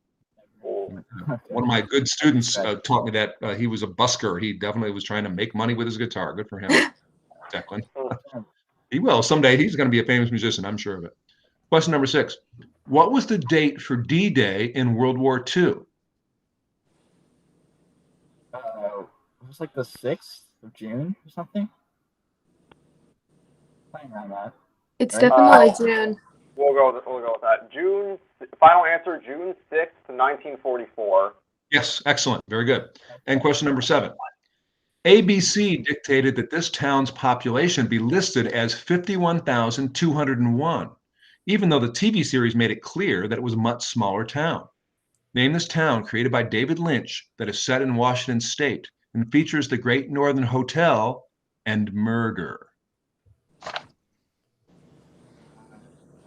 [SPEAKER 1] One of my good students taught me that he was a busker. He definitely was trying to make money with his guitar. Good for him, Declan. He will someday. He's going to be a famous musician. I'm sure of it. Question number 6. What was the date for D-Day in World War II?
[SPEAKER 15] It was like the 6th of June or something. Playing around that.
[SPEAKER 9] It's
[SPEAKER 15] Right?
[SPEAKER 9] definitely June.
[SPEAKER 16] We'll go with that. Final answer, June 6th, 1944.
[SPEAKER 1] Yes, excellent. Very good. And question number 7. ABC dictated that this town's population be listed as 51,201, even though the TV series made it clear that it was a much smaller town. Name this town created by David Lynch that is set in Washington State and features the Great Northern Hotel and murder.
[SPEAKER 15] I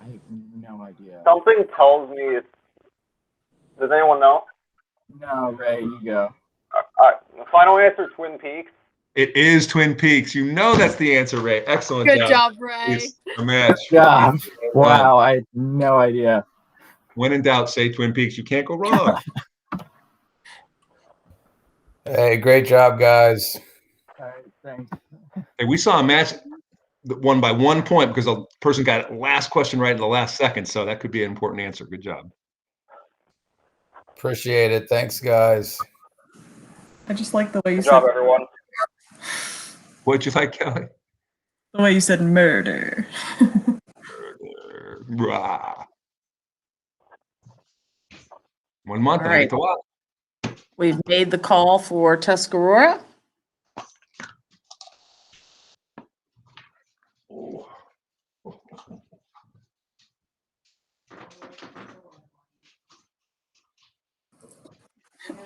[SPEAKER 15] have no idea.
[SPEAKER 16] Something tells me it's. Does anyone know?
[SPEAKER 15] No, Ray, you go.
[SPEAKER 16] Final answer, Twin Peaks.
[SPEAKER 1] It is Twin Peaks. You know that's the answer, Ray. Excellent
[SPEAKER 9] Good
[SPEAKER 1] job.
[SPEAKER 9] job, Ray.
[SPEAKER 1] It's a match.
[SPEAKER 15] Good job. Wow, I had no idea.
[SPEAKER 1] When in doubt, say Twin Peaks. You can't go wrong.
[SPEAKER 18] Hey, great job, guys.
[SPEAKER 15] All right, thanks.
[SPEAKER 1] Hey, we saw a match that won by 1 point because the person got last question right in the last second. So that could be an important answer. Good job.
[SPEAKER 18] Appreciate it. Thanks, guys.
[SPEAKER 6] I just like the way you
[SPEAKER 16] Good job, everyone.
[SPEAKER 1] What'd you like, Kelly?
[SPEAKER 6] The way you said murder.
[SPEAKER 1] Rah. 1 month.
[SPEAKER 6] All
[SPEAKER 1] I
[SPEAKER 6] right.
[SPEAKER 1] get to watch.
[SPEAKER 6] We've made the call for Tuscarora.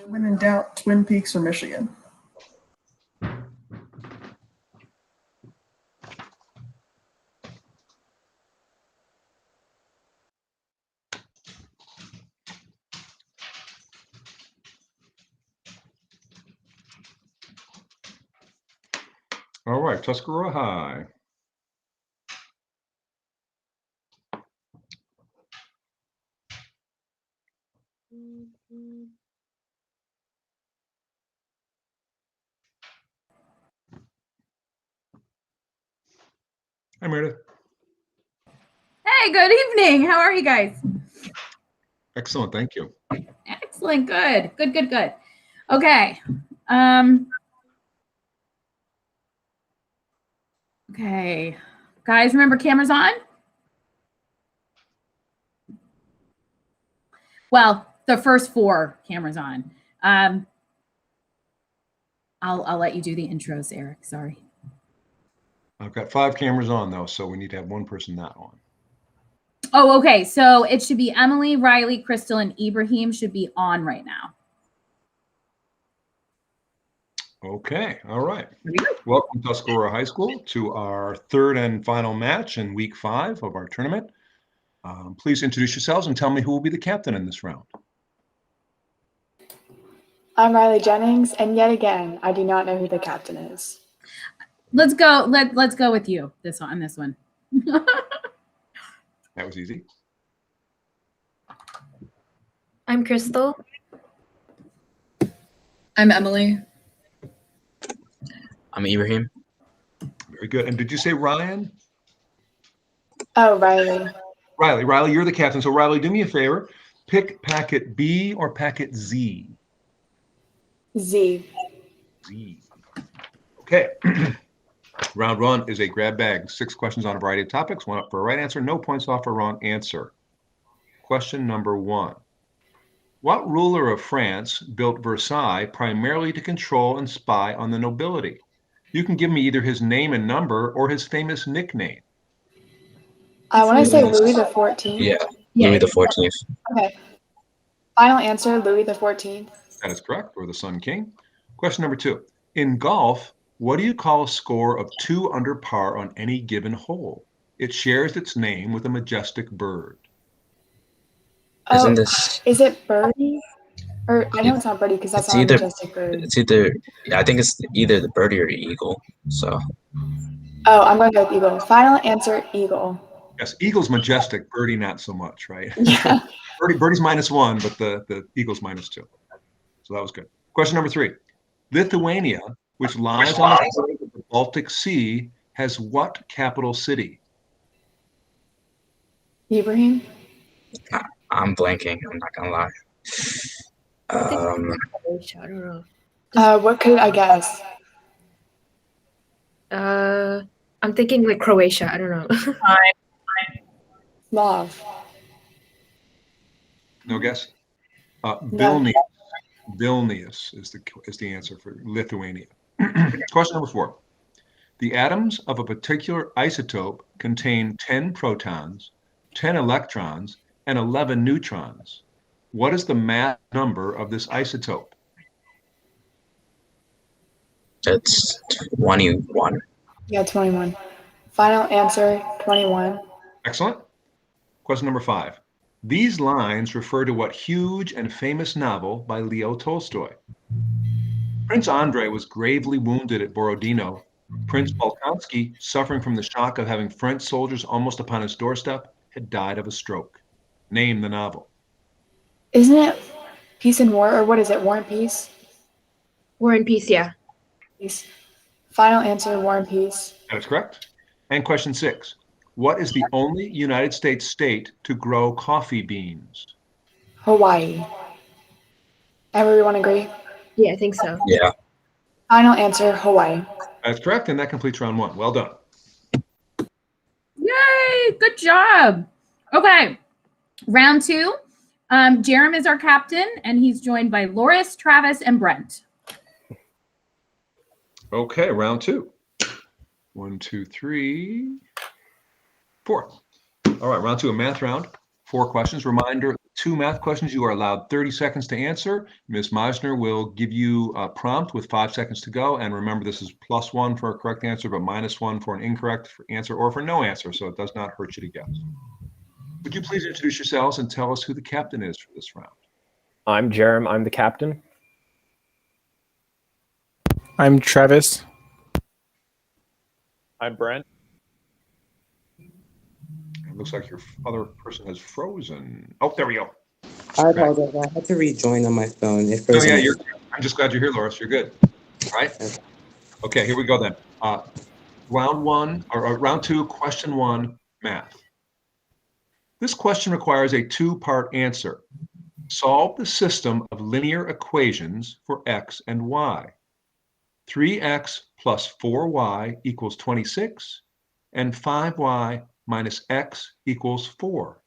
[SPEAKER 6] When in doubt, Twin Peaks or Michigan.
[SPEAKER 1] All right, Tuscarora High. Hi, Meredith.
[SPEAKER 19] Hey, good evening. How are you guys?
[SPEAKER 1] Excellent, thank you.
[SPEAKER 19] Excellent. Good. Good. Okay. Okay. Guys, remember cameras on? Well, the first 4 cameras on. I'll let you do the intros, Eric. Sorry.
[SPEAKER 1] I've got 5 cameras on though, so we need to have one person not on.
[SPEAKER 19] Oh, okay. So it should be Emily, Riley, Crystal, and Ibrahim should be on right now.
[SPEAKER 1] Okay, all right. Welcome, Tuscarora High School, to our 3rd and final match in week 5 of our tournament. Please introduce yourselves and tell me who will be the captain in this round.
[SPEAKER 9] I'm Riley Jennings, and yet again, I do not know who the captain is.
[SPEAKER 19] Let's go. Let's go with you on this one.
[SPEAKER 1] That was easy.
[SPEAKER 20] I'm Crystal.
[SPEAKER 21] I'm Emily.
[SPEAKER 22] I'm Ibrahim.
[SPEAKER 1] Very good. And did you say Ryan?
[SPEAKER 9] Oh, Riley.
[SPEAKER 1] Riley, you're the captain. So Riley, do me a favor. Pick packet B or packet Z.
[SPEAKER 9] Z.
[SPEAKER 1] Z. Okay. Round 1 is a grab bag. 6 questions on a variety of topics. 1 up for a right answer. No points off for a wrong answer. Question number 1. What ruler of France built Versailles primarily to control and spy on the nobility? You can give me either his name and number or his famous nickname.
[SPEAKER 9] I want to say Louis the 14th.
[SPEAKER 22] Yeah, Louis the 14th.
[SPEAKER 9] Okay. Final answer, Louis the 14th.
[SPEAKER 1] That is correct, or the Sun King. Question number 2. In golf, what do you call a score of 2 under par on any given hole? It shares its name with a majestic bird.
[SPEAKER 22] Isn't this?
[SPEAKER 9] Is it birdie? Or I know it's not birdie because that's not a majestic bird.
[SPEAKER 22] It's either. Yeah, I think it's either the birdie or the eagle. So.
[SPEAKER 9] Oh, I'm going to go with eagle. Final answer, eagle.
[SPEAKER 1] Yes, eagle's majestic, birdie not so much, right?
[SPEAKER 9] Yeah.
[SPEAKER 1] Birdie's -1, but the eagle's -2. So that was good. Question number 3. Lithuania, which lies on the shores of the Baltic Sea, has what capital city?
[SPEAKER 9] Ibrahim?
[SPEAKER 22] I'm blanking. I'm not gonna lie.
[SPEAKER 20] I don't know.
[SPEAKER 9] What could I guess?
[SPEAKER 20] I'm thinking like Croatia. I don't know.
[SPEAKER 9] Love.
[SPEAKER 1] No guess?
[SPEAKER 9] No.
[SPEAKER 1] Vilnius. Vilnius is the answer for Lithuania. Question number 4. The atoms of a particular isotope contain 10 protons, 10 electrons, and 11 neutrons. What is the mass number of this isotope?
[SPEAKER 22] It's 21.
[SPEAKER 9] Yeah, 21. Final answer, 21.
[SPEAKER 1] Excellent. Question number 5. These lines refer to what huge and famous novel by Leo Tolstoy? Prince Andrei was gravely wounded at Borodino. Prince Bolkonsky, suffering from the shock of having French soldiers almost upon his doorstep, had died of a stroke. Name the novel.
[SPEAKER 9] Isn't it Peace and War, or what is it, War and Peace?
[SPEAKER 20] War and Peace, yeah.
[SPEAKER 9] Peace. Final answer, War and Peace.
[SPEAKER 1] That is correct. And question 6. What is the only United States state to grow coffee beans?
[SPEAKER 9] Hawaii. Everyone agree?
[SPEAKER 20] Yeah, I think so.
[SPEAKER 22] Yeah.
[SPEAKER 9] Final answer, Hawaii.
[SPEAKER 1] That's correct, and that completes round 1. Well done.
[SPEAKER 19] Yay! Good job. Okay, round 2. Jerem is our captain, and he's joined by Loris, Travis, and Brent.
[SPEAKER 1] Okay, round 2. 1, 2, 3, 4. All right, round 2, a math round. 4 questions. Reminder, 2 math questions. You are allowed 30 seconds to answer. Ms. Meisner will give you a prompt with 5 seconds to go. And remember, this is +1 for a correct answer, but -1 for an incorrect answer or for no answer, so it does not hurt you to guess. Would you please introduce yourselves and tell us who the captain is for this round?
[SPEAKER 4] I'm Jerem. I'm the captain.
[SPEAKER 21] I'm Travis.
[SPEAKER 16] I'm Brent.
[SPEAKER 1] It looks like your other person has frozen. Oh, there we go.
[SPEAKER 22] I apologize. I had to rejoin on my phone.
[SPEAKER 1] Oh, yeah, I'm just glad you're here, Loris. You're good. All right. Okay, here we go then. Round 2, question 1, math. This question requires a 2-part answer. Solve the system of linear equations for x and y. 3x plus 4y equals 26, and 5y minus x equals 4.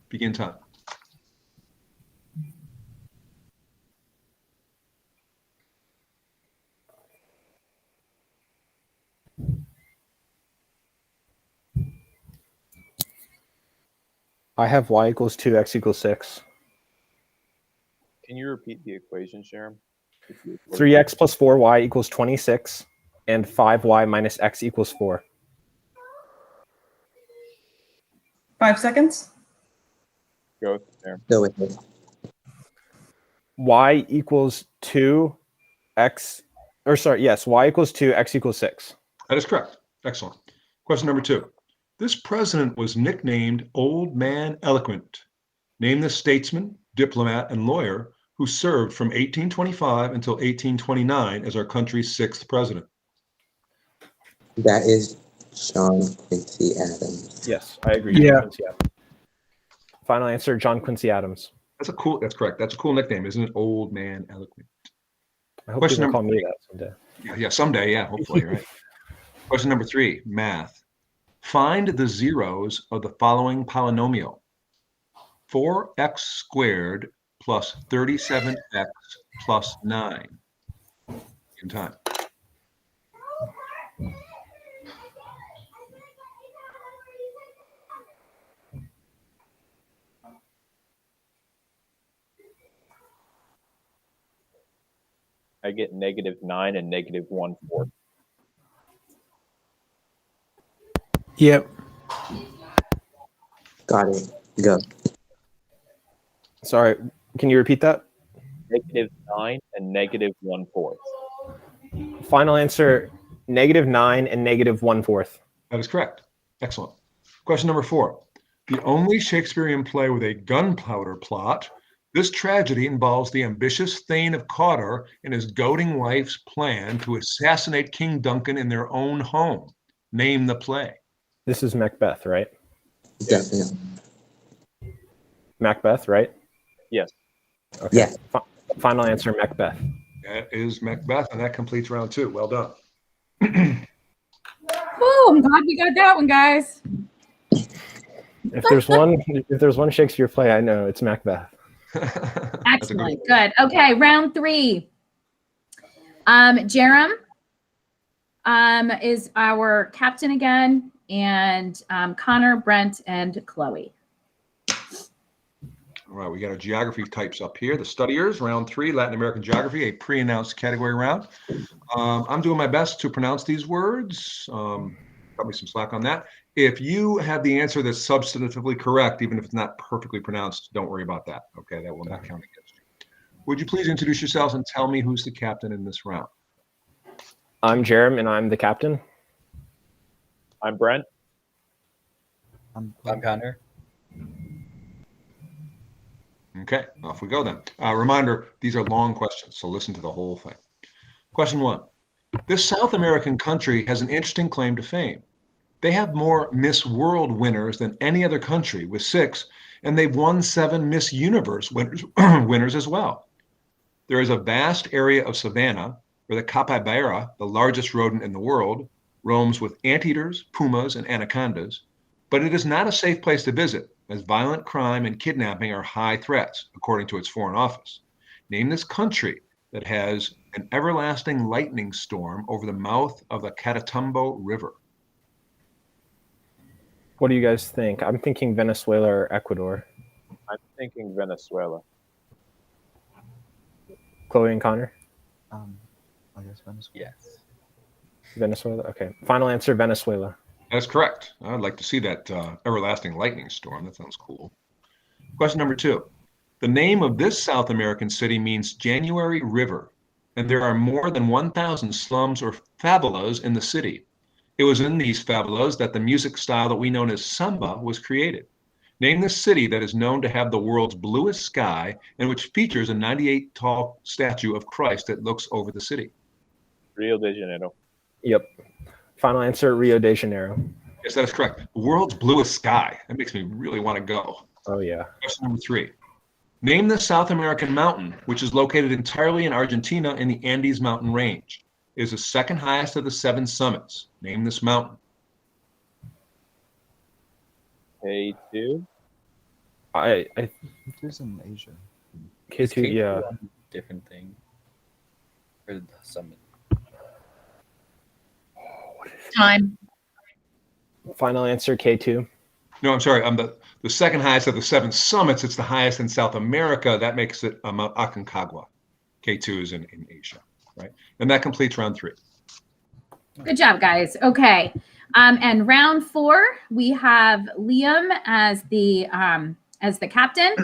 [SPEAKER 1] Begin time.
[SPEAKER 4] I have y equals 2, x equals 6.
[SPEAKER 16] Can you repeat the equation, Sharon?
[SPEAKER 4] 3x plus 4y equals 26, and 5y minus x equals 4.
[SPEAKER 6] 5 seconds.
[SPEAKER 16] Go there.
[SPEAKER 22] Go with it.
[SPEAKER 4] Y equals 2, x, or sorry, yes, y equals 2, x equals 6.
[SPEAKER 1] That is correct. Excellent. Question number 2. This president was nicknamed Old Man Eloquent. Name the statesman, diplomat, and lawyer who served from 1825 until 1829 as our country's 6th president.
[SPEAKER 22] That is John Quincy Adams.
[SPEAKER 4] Yes, I agree.
[SPEAKER 21] Yeah.
[SPEAKER 4] John Quincy Adams. Final answer, John Quincy Adams.
[SPEAKER 1] That's correct. That's a cool nickname, isn't it? Old Man Eloquent.
[SPEAKER 4] I hope
[SPEAKER 1] Question
[SPEAKER 4] people call
[SPEAKER 1] number
[SPEAKER 4] me that someday.
[SPEAKER 1] Yeah, someday, yeah, hopefully, right? Question number 3, math. Find the zeros of the following polynomial. 4x squared plus 37x plus 9. In time.
[SPEAKER 16] I get -9 and -1/4.
[SPEAKER 21] Yep.
[SPEAKER 22] Got it. Go.
[SPEAKER 4] Sorry, can you repeat that?
[SPEAKER 16] -9 and -1/4.
[SPEAKER 4] Final answer, -9 and -1/4.
[SPEAKER 1] That is correct. Excellent. Question number 4. The only Shakespearean play with a gunpowder plot, this tragedy involves the ambitious Thane of Cawdor and his doting wife's plan to assassinate King Duncan in their own home. Name the play.
[SPEAKER 4] This is Macbeth, right?
[SPEAKER 22] Definitely.
[SPEAKER 4] Macbeth, right?
[SPEAKER 2] Yes.
[SPEAKER 4] Okay.
[SPEAKER 22] Yeah.
[SPEAKER 4] Final answer, Macbeth.
[SPEAKER 1] That is Macbeth, and that completes round 2. Well done.
[SPEAKER 19] Oh, I'm glad we got that one, guys.
[SPEAKER 4] If there's one Shakespeare play I know, it's Macbeth.
[SPEAKER 19] Excellent. Good. Okay, round 3. Jerem is our captain again, and Connor, Brent, and Chloe.
[SPEAKER 1] All right, we got our geography types up here. The studiers, round 3, Latin American geography, a pre-announced category round. I'm doing my best to pronounce these words. Cut me some slack on that. If you have the answer that's substantively correct, even if it's not perfectly pronounced, don't worry about that. Okay, that will not count against you. Would you please introduce yourselves and tell me who's the captain in this round?
[SPEAKER 4] I'm Jerem, and I'm the captain.
[SPEAKER 2] I'm Brent.
[SPEAKER 3] I'm Connor.
[SPEAKER 1] Okay, off we go then. Reminder, these are long questions, so listen to the whole thing. Question 1. This South American country has an interesting claim to fame. They have more Miss World winners than any other country, with 6, and they've won 7 Miss Universe winners as well. There is a vast area of savanna where the capybara, the largest rodent in the world, roams with anteaters, pumas, and anacondas, but it is not a safe place to visit, as violent crime and kidnapping are high threats, according to its foreign office. Name this country that has an everlasting lightning storm over the mouth of the Catatumbo River.
[SPEAKER 4] What do you guys think? I'm thinking Venezuela or Ecuador.
[SPEAKER 2] I'm thinking Venezuela.
[SPEAKER 4] Chloe and Connor?
[SPEAKER 3] I guess Venezuela. Yes.
[SPEAKER 4] Venezuela? Okay. Final answer, Venezuela.
[SPEAKER 1] That's correct. I'd like to see that everlasting lightning storm. That sounds cool. Question number 2. The name of this South American city means January River, and there are more than 1,000 slums or favelas in the city. It was in these favelas that the music style that we know as samba was created. Name the city that is known to have the world's bluest sky and which features a 98-tall statue of Christ that looks over the city.
[SPEAKER 2] Rio de Janeiro.
[SPEAKER 4] Yep. Final answer, Rio de Janeiro.
[SPEAKER 1] Yes, that is correct. The world's bluest sky. That makes me really want to go.
[SPEAKER 4] Oh, yeah.
[SPEAKER 1] Question number 3. Name the South American mountain, which is located entirely in Argentina in the Andes mountain range. It is the second highest of the 7 summits. Name this mountain.
[SPEAKER 2] K2.
[SPEAKER 3] There's in Asia.
[SPEAKER 4] K2, yeah.
[SPEAKER 3] Different thing. For the summit.
[SPEAKER 6] Time.
[SPEAKER 4] Final answer, K2.
[SPEAKER 1] No, I'm sorry. I'm the second highest of the 7 summits. It's the highest in South America. That makes it Mount Aconcagua. K2 is in Asia, right? And that completes round 3.
[SPEAKER 19] Good job, guys. Okay. And round 4, we have Liam as the captain,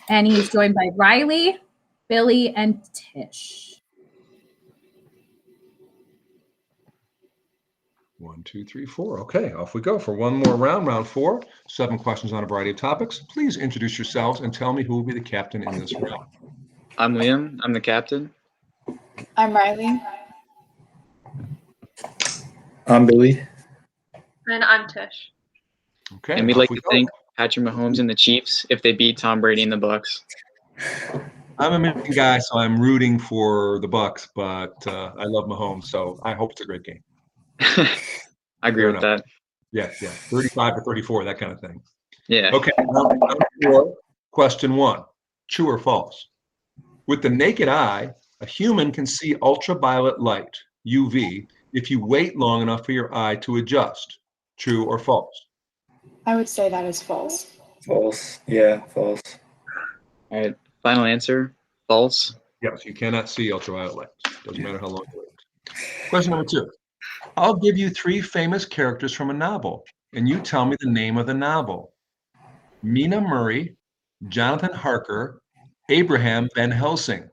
[SPEAKER 19] and he's joined by Riley, Billy, and Tish.
[SPEAKER 1] 1, 2, 3, 4. Okay, off we go for one more round, round 4. 7 questions on a variety of topics. Please introduce yourselves and tell me who will be the captain in this round.
[SPEAKER 8] I'm Liam. I'm the captain.
[SPEAKER 9] I'm Riley.
[SPEAKER 3] I'm Billy.
[SPEAKER 11] And I'm Tish.
[SPEAKER 1] Okay.
[SPEAKER 8] And we'd like to thank Patrick Mahomes and the Chiefs if they beat Tom Brady and the Bucks.
[SPEAKER 1] I'm a Michigan guy, so I'm rooting for the Bucks, but I love Mahomes, so I hope it's a great game.
[SPEAKER 8] I agree with that.
[SPEAKER 1] Yeah. 35-34, that kind of thing.
[SPEAKER 8] Yeah.
[SPEAKER 1] Okay. Round 4, question 1. True or false? With the naked eye, a human can see ultraviolet light, UV, if you wait long enough for your eye to adjust. True or false?
[SPEAKER 9] I would say that is false.
[SPEAKER 3] False. Yeah, false.
[SPEAKER 8] All right. Final answer, false.
[SPEAKER 1] Yes, you cannot see ultraviolet light. Doesn't matter how long you wait. Question number 2. I'll give you 3 famous characters from a novel, and you tell me the name of the novel. Mina Murray, Jonathan Harker, Abraham Van Helsing.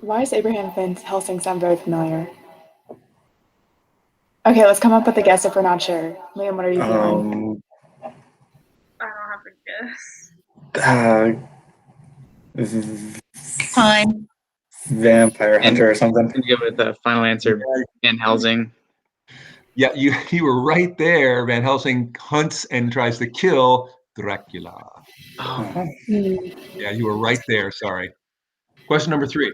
[SPEAKER 9] Why is Abraham Van Helsing sound very familiar? Okay, let's come up with a guess if we're not sure. Liam, what are you feeling?
[SPEAKER 12] I don't have a guess.
[SPEAKER 6] Time.
[SPEAKER 3] Vampire Hunter or something.
[SPEAKER 8] I'm gonna go with the final answer, Van Helsing.
[SPEAKER 1] Yeah, you were right there. Van Helsing hunts and tries to kill Dracula. Yeah, you were right there. Sorry. Question number 3.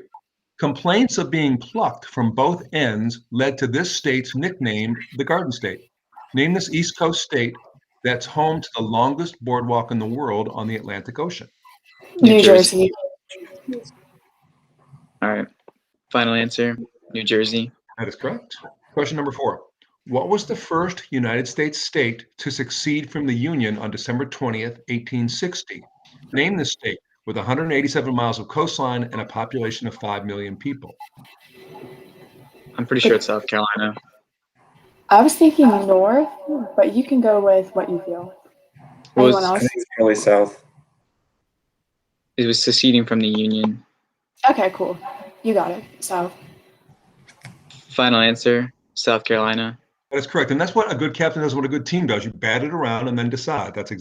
[SPEAKER 1] Complaints of being plucked from both ends led to this state's nickname, the Garden State. Name this East Coast state that's home to the longest boardwalk in the world on the Atlantic Ocean.
[SPEAKER 9] New Jersey.
[SPEAKER 8] All right. Final answer, New Jersey.
[SPEAKER 1] That is correct. Question number 4. What was the first United States state to secede from the Union on December 20th, 1860? Name this state with 187 miles of coastline and a population of 5 million people.
[SPEAKER 8] I'm pretty sure it's South Carolina.
[SPEAKER 9] I was thinking north, but you can go with what you feel. Anyone else?
[SPEAKER 3] It's probably south.
[SPEAKER 8] It was seceding from the Union.
[SPEAKER 9] Okay, cool. You got it. South.
[SPEAKER 8] Final answer, South Carolina.
[SPEAKER 1] That is correct. And that's what a good captain does, what a good team does. You bat it around and then decide. That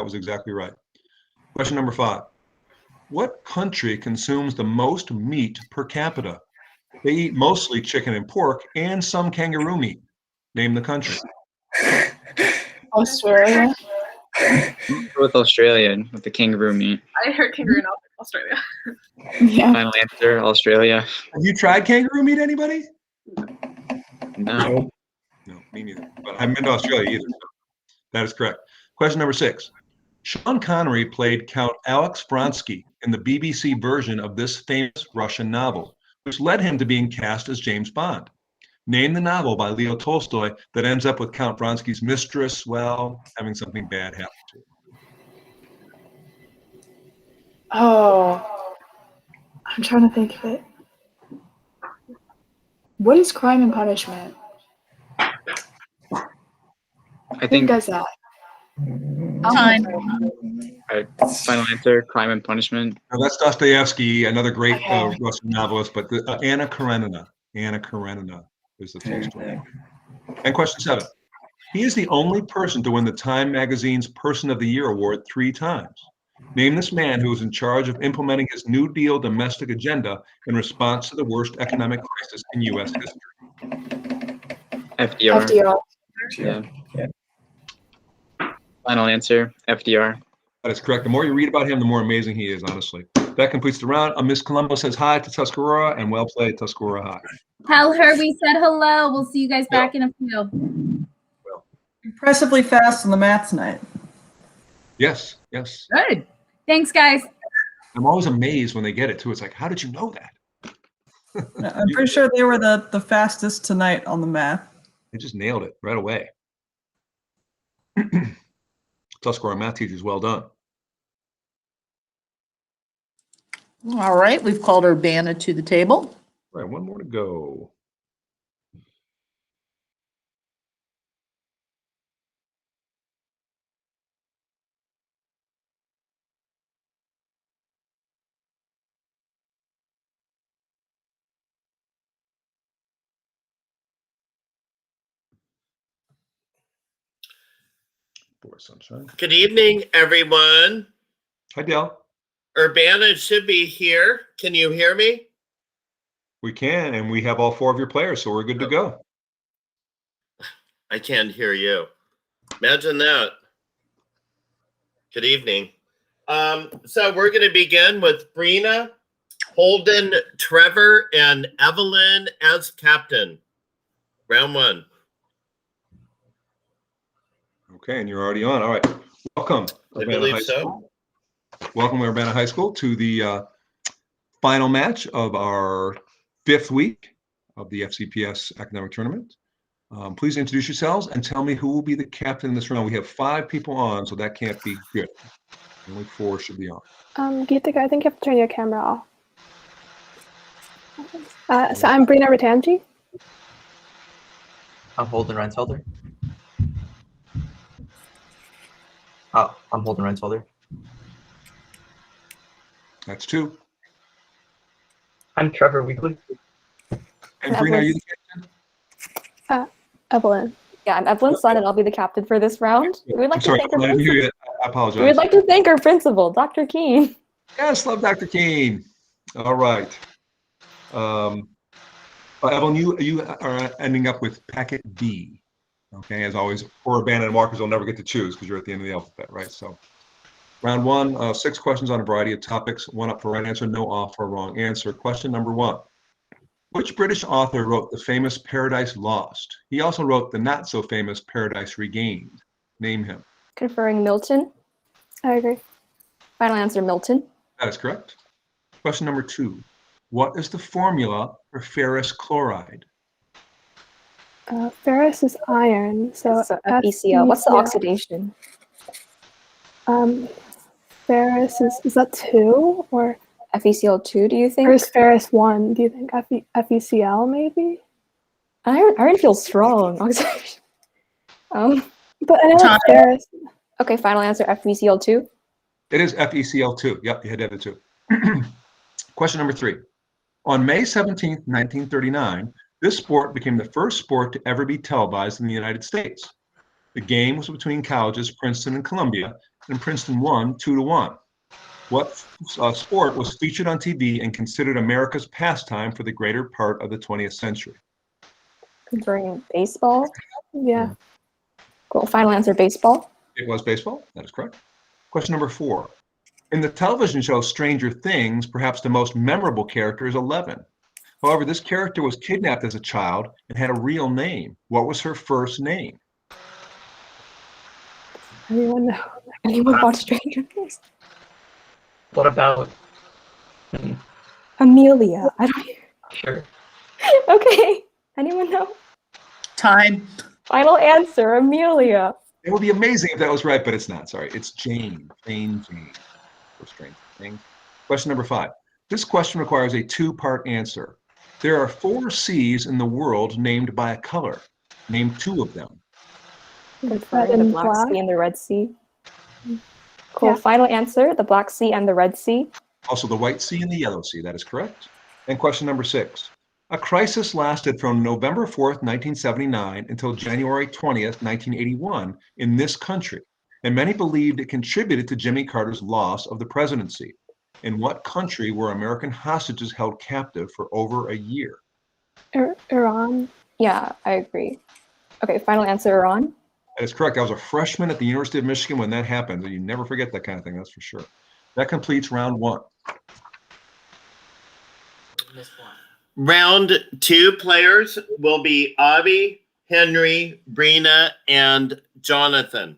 [SPEAKER 1] was exactly right. Question number 5. What country consumes the most meat per capita? They eat mostly chicken and pork and some kangaroo meat. Name the country.
[SPEAKER 9] Australia.
[SPEAKER 8] Go with Australia with the kangaroo meat.
[SPEAKER 12] I heard kangaroo in Australia.
[SPEAKER 9] Yeah.
[SPEAKER 8] Final answer, Australia.
[SPEAKER 1] Have you tried kangaroo meat, anybody?
[SPEAKER 8] No.
[SPEAKER 1] No, me neither. But I haven't been to Australia either. So that is correct. Question number 6. Sean Connery played Count Alex Vronsky in the BBC version of this famous Russian novel, which led him to being cast as James Bond. Name the novel by Leo Tolstoy that ends up with Count Vronsky's mistress, well, having something bad happen to her.
[SPEAKER 9] Oh, I'm trying to think of it. What is Crime and Punishment?
[SPEAKER 8] I think
[SPEAKER 9] Who does that?
[SPEAKER 6] Time.
[SPEAKER 8] Final answer, Crime and Punishment.
[SPEAKER 1] Now, that's Dostoevsky, another great Russian novelist, but Anna Karenina. Anna Karenina is the Tolstoy. And question 7. He is the only person to win the Time magazine's Person of the Year award 3 times. Name this man who was in charge of implementing his New Deal domestic agenda in response to the worst economic crisis in U.S. history.
[SPEAKER 8] FDR. Yeah. Final answer, FDR.
[SPEAKER 1] That is correct. The more you read about him, the more amazing he is, honestly. That completes the round. Miss Colombo says hi to Tuscarora, and well played, Tuscarora. Hi.
[SPEAKER 19] Tell her we said hello. We'll see you guys back in a few.
[SPEAKER 5] Impressively fast on the math tonight.
[SPEAKER 1] Yes, yes.
[SPEAKER 19] Good. Thanks, guys.
[SPEAKER 1] I'm always amazed when they get it, too. It's like, how did you know that?
[SPEAKER 5] I'm pretty sure they were the fastest tonight on the math.
[SPEAKER 1] They just nailed it right away. Tuscarora math teachers, well done.
[SPEAKER 6] All right, we've called Urbana to the table.
[SPEAKER 1] All right, one more to go. Boy, sunshine.
[SPEAKER 10] Good evening, everyone.
[SPEAKER 1] Hi, Dale.
[SPEAKER 10] Urbana should be here. Can you hear me?
[SPEAKER 1] We can, and we have all 4 of your players, so we're good to go.
[SPEAKER 10] I can't hear you. Imagine that. Good evening. So we're going to begin with Brina, Holden, Trevor, and Evelyn as captain. Round 1.
[SPEAKER 1] Okay, and you're already on. All right. Welcome,
[SPEAKER 10] I
[SPEAKER 1] Urbana
[SPEAKER 10] believe
[SPEAKER 1] High
[SPEAKER 10] so.
[SPEAKER 1] School. Welcome, Urbana High School, to the final match of our 5th week of the FCPS academic tournament. Please introduce yourselves and tell me who will be the captain in this round. We have 5 people on, so that can't be good. Only 4 should be on.
[SPEAKER 23] Geetika, I think you have to turn your camera off. So I'm Brina Ratanji.
[SPEAKER 3] I'm Holden Rensfelder. Oh, I'm Holden Rensfelder.
[SPEAKER 1] That's 2.
[SPEAKER 13] I'm Trevor Weekly.
[SPEAKER 1] And Brina, are you the captain?
[SPEAKER 23] Evelyn.
[SPEAKER 14] Yeah, I'm Evelyn's son, and I'll be the captain for this round. We would like
[SPEAKER 1] I'm sorry,
[SPEAKER 14] to thank
[SPEAKER 1] I
[SPEAKER 14] our
[SPEAKER 1] didn't hear
[SPEAKER 14] principal.
[SPEAKER 1] you. I apologize.
[SPEAKER 14] We would like to thank our principal, Dr. Keene.
[SPEAKER 1] Yes, love Dr. Keene. All right. Evelyn, you are ending up with packet B. Okay, as always, for Urbana and Walkers, will never get to choose because you're at the end of the alphabet, right? So, round one, 6 questions on a variety of topics. 1 up for right answer, no off for a wrong answer. Question number 1. Which British author wrote the famous Paradise Lost? He also wrote the not so famous Paradise Regained. Name him.
[SPEAKER 14] Conferring Milton.
[SPEAKER 23] I agree.
[SPEAKER 14] Final answer, Milton.
[SPEAKER 1] That is correct. Question number 2. What is the formula for ferrous chloride?
[SPEAKER 23] Ferrous is iron, so
[SPEAKER 14] FeCl. What's the oxidation?
[SPEAKER 23] Ferrous is that 2 or
[SPEAKER 14] FeCl2? Do you think?
[SPEAKER 23] Or is ferrous 1? Do you think FeCl maybe?
[SPEAKER 14] Iron feels strong. Oxidation.
[SPEAKER 23] But I know it's ferrous.
[SPEAKER 14] Okay, final answer, FeCl2.
[SPEAKER 1] It is FeCl2. Yep, you had to have the 2. Question number 3. On May 17th, 1939, this sport became the first sport to ever be televised in the United States. The game was between colleges Princeton and Columbia, and Princeton won 2-1. What sport was featured on TV and considered America's pastime for the greater part of the 20th century?
[SPEAKER 14] Conferring baseball.
[SPEAKER 23] Yeah.
[SPEAKER 14] Cool. Final answer, baseball.
[SPEAKER 1] It was baseball. That is correct. Question number 4. In the television show Stranger Things, perhaps the most memorable character is Eleven. However, this character was kidnapped as a child and had a real name. What was her first name?
[SPEAKER 23] Anyone know?
[SPEAKER 14] Anyone watch Stranger Things?
[SPEAKER 13] What about?
[SPEAKER 14] Amelia. I don't.
[SPEAKER 13] Sure.
[SPEAKER 14] Okay. Anyone know?
[SPEAKER 6] Time.
[SPEAKER 14] Final answer, Amelia.
[SPEAKER 1] It would be amazing if that was right, but it's not. Sorry, it's Jane. Jane. For Stranger Things. Question number 5. This question requires a 2-part answer. There are 4 seas in the world named by a color. Name 2 of them.
[SPEAKER 14] Conferring the Black Sea and the Red Sea. Cool. Yeah. Final answer, the Black Sea and the Red Sea.
[SPEAKER 1] Also the White Sea and the Yellow Sea. That is correct. And question number 6. A crisis lasted from November 4th, 1979 until January 20th, 1981 in this country, and many believed it contributed to Jimmy Carter's loss of the presidency. In what country were American hostages held captive for over a year?
[SPEAKER 23] Iran.
[SPEAKER 14] Yeah, I agree. Okay, final answer, Iran.
[SPEAKER 1] That is correct. I was a freshman at the University of Michigan when that happened. You never forget that kind of thing, that's for sure. That completes round 1.
[SPEAKER 10] Round 2 players will be Avi, Henry, Brina, and Jonathan.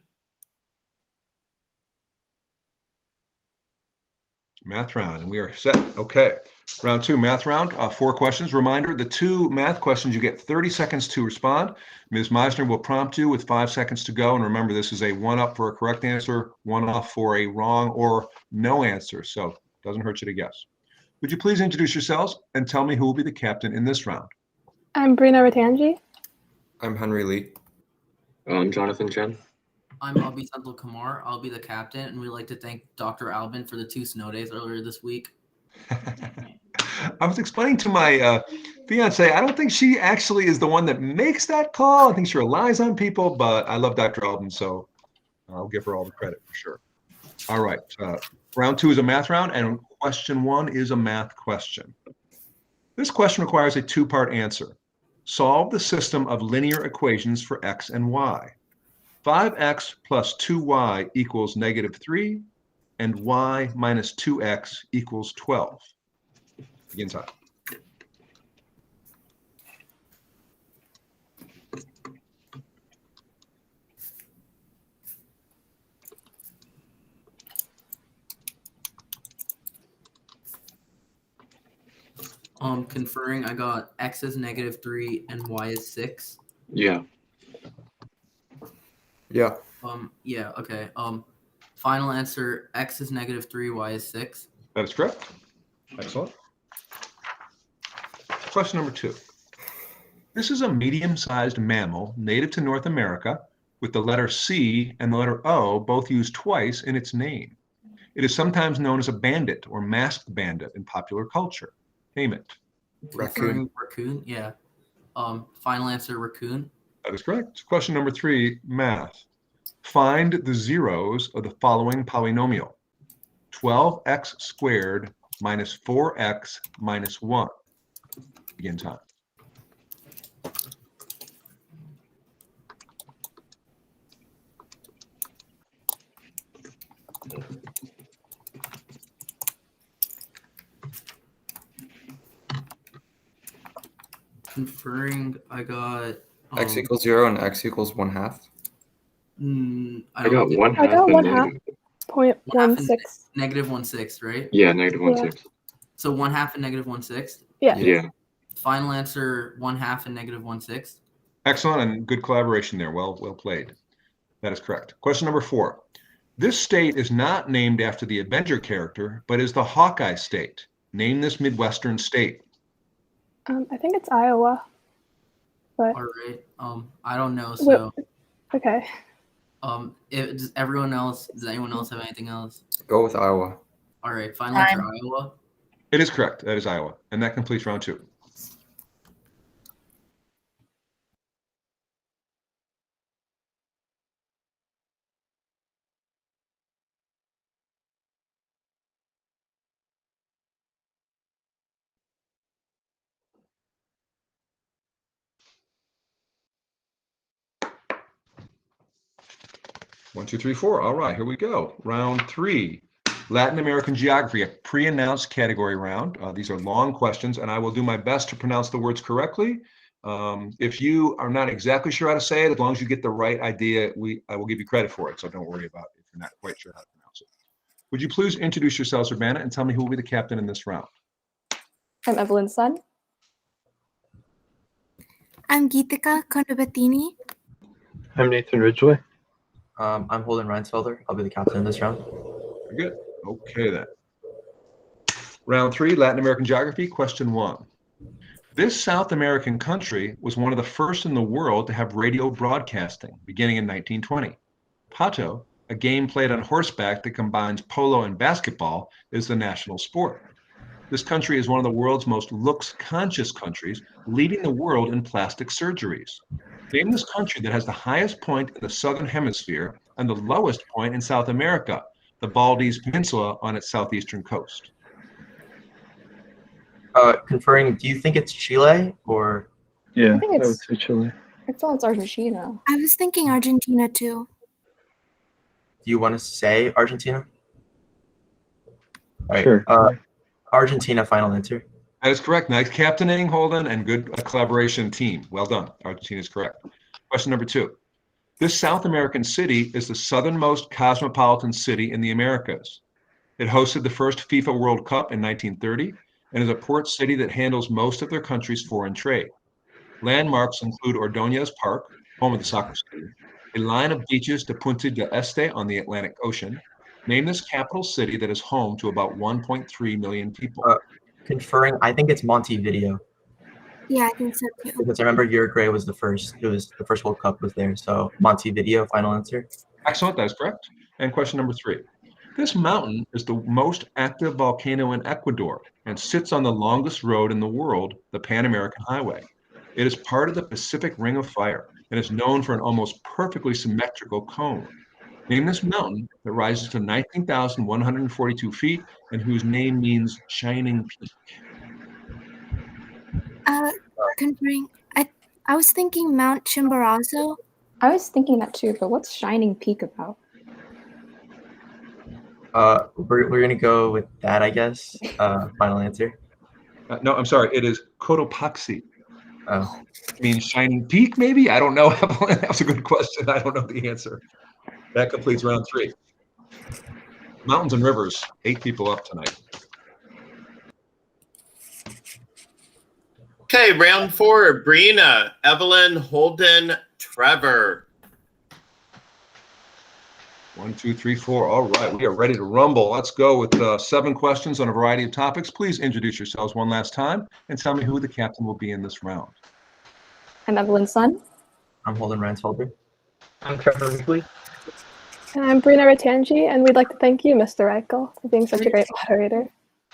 [SPEAKER 1] Math round, and we are set. Okay. Round 2, math round. 4 questions. Reminder, the 2 math questions, you get 30 seconds to respond. Ms. Meisner will prompt you with 5 seconds to go. And remember, this is a 1 up for a correct answer, 1 off for a wrong or no answer. So it doesn't hurt you to guess. Would you please introduce yourselves and tell me who will be the captain in this round?
[SPEAKER 23] I'm Brina Ratanji.
[SPEAKER 22] I'm Henry Lee.
[SPEAKER 17] I'm Jonathan Chen.
[SPEAKER 3] I'm Untitled Chapter. I'll be the captain, and we'd like to thank Dr. Albin for the 2 snow days earlier this week.
[SPEAKER 1] I was explaining to my fiance, I don't think she actually is the one that makes that call. I think she relies on people, but I love Dr. Albin, so I'll give her all the credit for sure. All right. Round 2 is a math round, and question 1 is a math question. This question requires a 2-part answer. Solve the system of linear equations for x and y. 5x plus 2y equals -3, and y minus 2x equals 12. Begin time.
[SPEAKER 3] Conferring, I got x is -3 and y is 6.
[SPEAKER 17] Yeah.
[SPEAKER 22] Yeah.
[SPEAKER 3] Yeah, okay. Final answer, x is -3, y is 6.
[SPEAKER 1] That is correct. Excellent. Question number 2. This is a medium-sized mammal native to North America with the letter C and the letter O both used twice in its name. It is sometimes known as a bandit or masked bandit in popular culture. Name it.
[SPEAKER 3] Raccoon. Raccoon, yeah. Final answer, raccoon.
[SPEAKER 1] That is correct. Question number 3, math. Find the zeros of the following polynomial. 12x squared minus 4x minus 1. Begin time.
[SPEAKER 3] Conferring, I got
[SPEAKER 17] X equals 0 and x equals 1/2.
[SPEAKER 3] I
[SPEAKER 17] got
[SPEAKER 3] don't
[SPEAKER 17] 1/2.
[SPEAKER 23] I got
[SPEAKER 17] and
[SPEAKER 23] 1/2. 0.16.
[SPEAKER 3] negative 1/6, right?
[SPEAKER 17] Yeah, negative 1/6.
[SPEAKER 3] So 1/2 and negative 1/6.
[SPEAKER 23] Yeah.
[SPEAKER 17] Yeah.
[SPEAKER 3] Final answer, 1/2 and negative 1/6.
[SPEAKER 1] Excellent and good collaboration there. Well played. That is correct. Question number 4. This state is not named after the Avenger character, but is the Hawkeye state. Name this Midwestern state.
[SPEAKER 23] I think it's Iowa. But
[SPEAKER 3] All right. I don't know. So,
[SPEAKER 23] okay.
[SPEAKER 3] does anyone else have anything else?
[SPEAKER 17] Go with Iowa.
[SPEAKER 3] All right. Final answer, Iowa.
[SPEAKER 1] It is correct. That is Iowa. And that completes round 2. One, two, three, four. All right, here we go. Round 3, Latin American geography, a pre-announced category round. These are long questions, and I will do my best to pronounce the words correctly. If you are not exactly sure how to say it, as long as you get the right idea, I will give you credit for it, so don't worry about it if you're not quite sure how to pronounce it. Would you please introduce yourselves, Urbana, and tell me who will be the captain in this round?
[SPEAKER 14] I'm Evelyn's son.
[SPEAKER 7] I'm Geetika Kondobatini.
[SPEAKER 15] I'm Nathan Ridgway.
[SPEAKER 18] I'm Holden Reinsfelder. I'll be the captain in this round.
[SPEAKER 1] Very good. Okay, then. Round 3, Latin American geography, question 1. This South American country was one of the first in the world to have radio broadcasting, beginning in 1920. Pato, a game played on horseback that combines polo and basketball, is the national sport. This country is one of the world's most looks-conscious countries, leading the world in plastic surgeries. Name this country that has the highest point in the southern hemisphere and the lowest point in South America, the Valdez Peninsula on its southeastern coast.
[SPEAKER 18] Conferring, do you think it's Chile or?
[SPEAKER 15] Yeah,
[SPEAKER 14] I think
[SPEAKER 15] I would say Chile.
[SPEAKER 14] I thought it's Argentina.
[SPEAKER 7] I was thinking Argentina too.
[SPEAKER 18] Do you want to say Argentina? All right.
[SPEAKER 15] Sure.
[SPEAKER 18] Argentina, final answer.
[SPEAKER 1] That is correct. Nice captaining, Holden, and good collaboration team. Well done. Argentina is correct. Question number 2. This South American city is the southernmost cosmopolitan city in the Americas. It hosted the first FIFA World Cup in 1930 and is a port city that handles most of their country's foreign trade. Landmarks include Ordóñez Park, home of the soccer stadium, a line of beaches to Punta del Este on the Atlantic Ocean. Name this capital city that is home to about 1.3 million people.
[SPEAKER 18] Conferring, I think it's Montevideo.
[SPEAKER 7] Yeah, I think so too.
[SPEAKER 18] Because I remember Uruguay was the first. It was the first World Cup was there. So Montevideo, final answer.
[SPEAKER 1] Excellent, that is correct. And question number 3. This mountain is the most active volcano in Ecuador and sits on the longest road in the world, the Pan American Highway. It is part of the Pacific Ring of Fire and is known for an almost perfectly symmetrical cone. Name this mountain that rises to 19,142 feet and whose name means shining peak.
[SPEAKER 7] Conferring, I was thinking Mount Chimborazo.
[SPEAKER 14] I was thinking that too, but what's Shining Peak about?
[SPEAKER 18] We're gonna go with that, I guess. Final answer.
[SPEAKER 1] No, I'm sorry. It is Cotopaxi.
[SPEAKER 18] Oh.
[SPEAKER 1] Means shining peak, maybe? I don't know. That was a good question. I don't know the answer. That completes round 3. Mountains and rivers, 8 people up tonight.
[SPEAKER 10] Okay, round 4, Brina, Evelyn, Holden, Trevor.
[SPEAKER 1] 1, 2, 3, 4. All right, we are ready to rumble. Let's go with 7 questions on a variety of topics. Please introduce yourselves one last time and tell me who the captain will be in this round.
[SPEAKER 14] I'm Evelyn's son.
[SPEAKER 18] I'm Holden Reinsfelder.
[SPEAKER 13] I'm Trevor Weekly.
[SPEAKER 23] And I'm Brina Ratangi, and we'd like to thank you, Mr. Reichel, for being such a great moderator.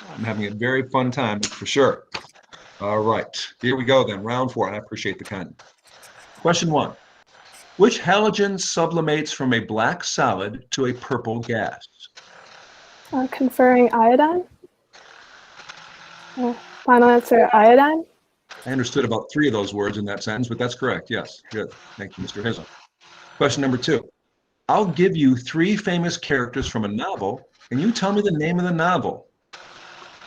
[SPEAKER 1] I'm having a very fun time, for sure. All right, here we go then, round 4, and I appreciate the kind. Question 1. Which halogen sublimates from a black solid to a purple gas?
[SPEAKER 23] Conferring iodine. Final answer, iodine.
[SPEAKER 1] I understood about 3 of those words in that sentence, but that's correct. Yes, good. Thank you, Mr. Hazel. Question number 2. I'll give you 3 famous characters from a novel, and you tell me the name of the novel.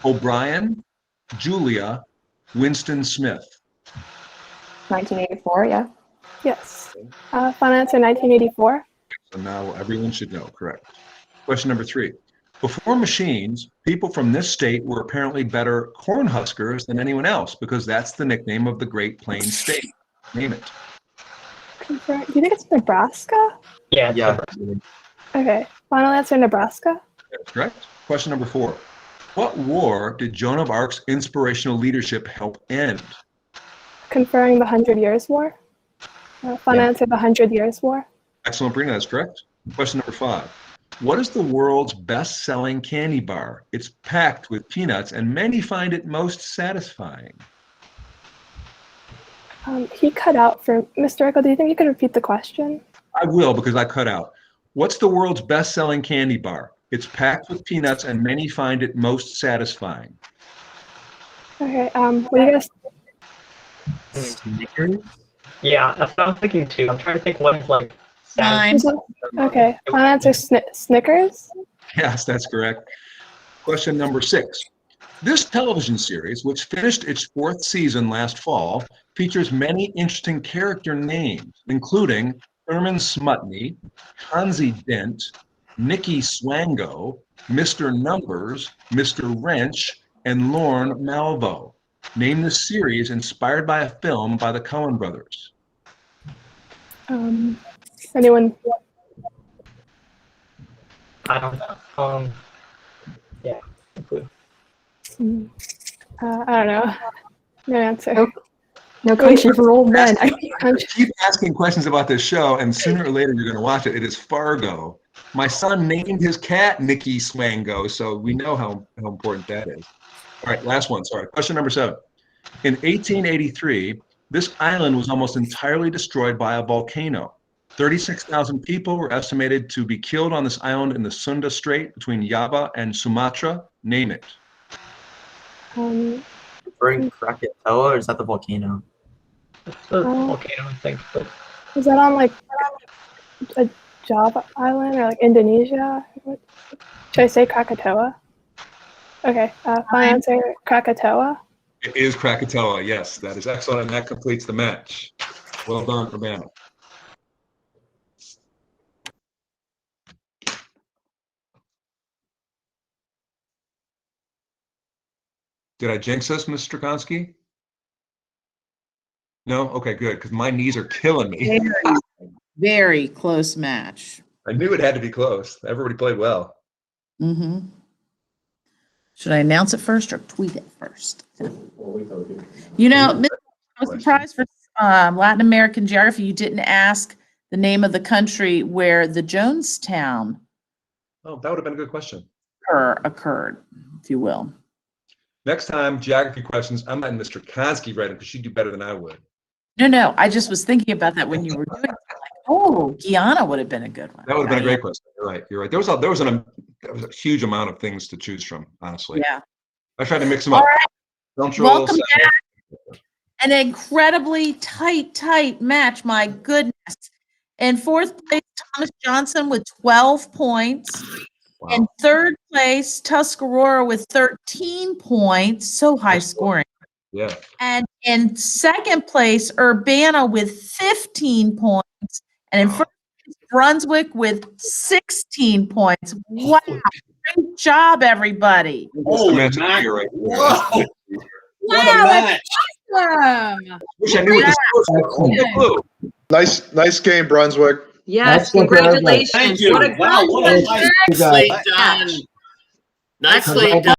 [SPEAKER 1] O'Brien, Julia, Winston Smith.
[SPEAKER 14] 1984, yeah.
[SPEAKER 23] Yes. Final answer, 1984.
[SPEAKER 1] So now everyone should know, correct. Question number 3. Before machines, people from this state were apparently better corn huskers than anyone else because that's the nickname of the Great Plains state. Name it.
[SPEAKER 23] Do you think it's Nebraska?
[SPEAKER 13] Yeah.
[SPEAKER 23] Okay. Final answer, Nebraska.
[SPEAKER 1] That's correct. Question number 4. What war did Joan of Arc's inspirational leadership help end?
[SPEAKER 23] Conferring the 100 Years' War. Final answer, the 100 Years' War.
[SPEAKER 1] Excellent, Brina. That's correct. Question number 5. What is the world's best-selling candy bar? It's packed with peanuts, and many find it most satisfying.
[SPEAKER 23] He cut out for Mr. Rickle. Do you think you could repeat the question?
[SPEAKER 1] I will, because I cut out. What's the world's best-selling candy bar? It's packed with peanuts, and many find it most satisfying.
[SPEAKER 23] Okay. What do you guys?
[SPEAKER 13] Snickers? Yeah, that's what I'm thinking too. I'm trying to think what is like.
[SPEAKER 23] Okay. Final answer, Snickers.
[SPEAKER 1] Yes, that's correct. Question number 6. This television series, which finished its 4th season last fall, features many interesting character names, including Herman Smutney, Hansi Dent, Nicky Swango, Mr. Numbers, Mr. Wrench, and Lorne Malvo. Name the series inspired by a film by the Coen brothers.
[SPEAKER 23] Anyone?
[SPEAKER 13] I don't know. Yeah.
[SPEAKER 23] I don't know. No answer.
[SPEAKER 14] No country for old men.
[SPEAKER 1] Keep asking questions about this show, and sooner or later you're going to watch it. It is Fargo. My son named his cat Nicky Swango, so we know how important that is. All right, last one. Sorry. Question number 7. In 1883, this island was almost entirely destroyed by a volcano. 36,000 people were estimated to be killed on this island in the Sunda Strait between Java and Sumatra. Name it.
[SPEAKER 18] Referring Krakatoa, or is that the volcano?
[SPEAKER 13] It's the volcano, I think. But...
[SPEAKER 23] Is that on like a Java island or like Indonesia? Should I say Krakatoa? Okay. Final answer, Krakatoa.
[SPEAKER 1] It is Krakatoa. Yes, that is excellent, and that completes the match. Well done, Urbana. Did I jinx us, Mr. Strakonski? No? Okay, good, because my knees are killing me.
[SPEAKER 6] Very, very close match.
[SPEAKER 1] I knew it had to be close. Everybody played well.
[SPEAKER 6] Mm-hmm. Should I announce it first or tweet it first? You know, I was surprised for Latin American geography. You didn't ask the name of the country where the Jonestown
[SPEAKER 1] Oh, that would have been a good question.
[SPEAKER 6] occurred, if you will.
[SPEAKER 1] Next time, geography questions, I'm letting Mr. Konsky write them because she'd do better than I would.
[SPEAKER 6] No, I just was thinking about that when you were doing it. Like, oh, Guyana would have been a good one.
[SPEAKER 1] That would have been a great question. You're right. There was a huge amount of things to choose from, honestly.
[SPEAKER 6] Yeah.
[SPEAKER 1] I tried to mix them
[SPEAKER 6] All
[SPEAKER 1] up.
[SPEAKER 6] right.
[SPEAKER 1] Don't
[SPEAKER 6] Welcome back. An incredibly tight match. My goodness. In 4th place, Thomas Johnson with 12 points. Wow. In 3rd place, Tuscarora with 13 points. So high scoring.
[SPEAKER 1] Yeah.
[SPEAKER 6] And in 2nd place, Urbana with 15 points. And in 1st place, Brunswick with 16 points. Wow. Great job, everybody.
[SPEAKER 1] Oh, match right
[SPEAKER 6] Wow. Awesome.
[SPEAKER 1] Wish I knew what the
[SPEAKER 16] Nice game, Brunswick.
[SPEAKER 20] Yes, congratulations.
[SPEAKER 10] Thank you.
[SPEAKER 20] What a
[SPEAKER 10] Wow, what a
[SPEAKER 20] good
[SPEAKER 10] nicely done. Nicely done.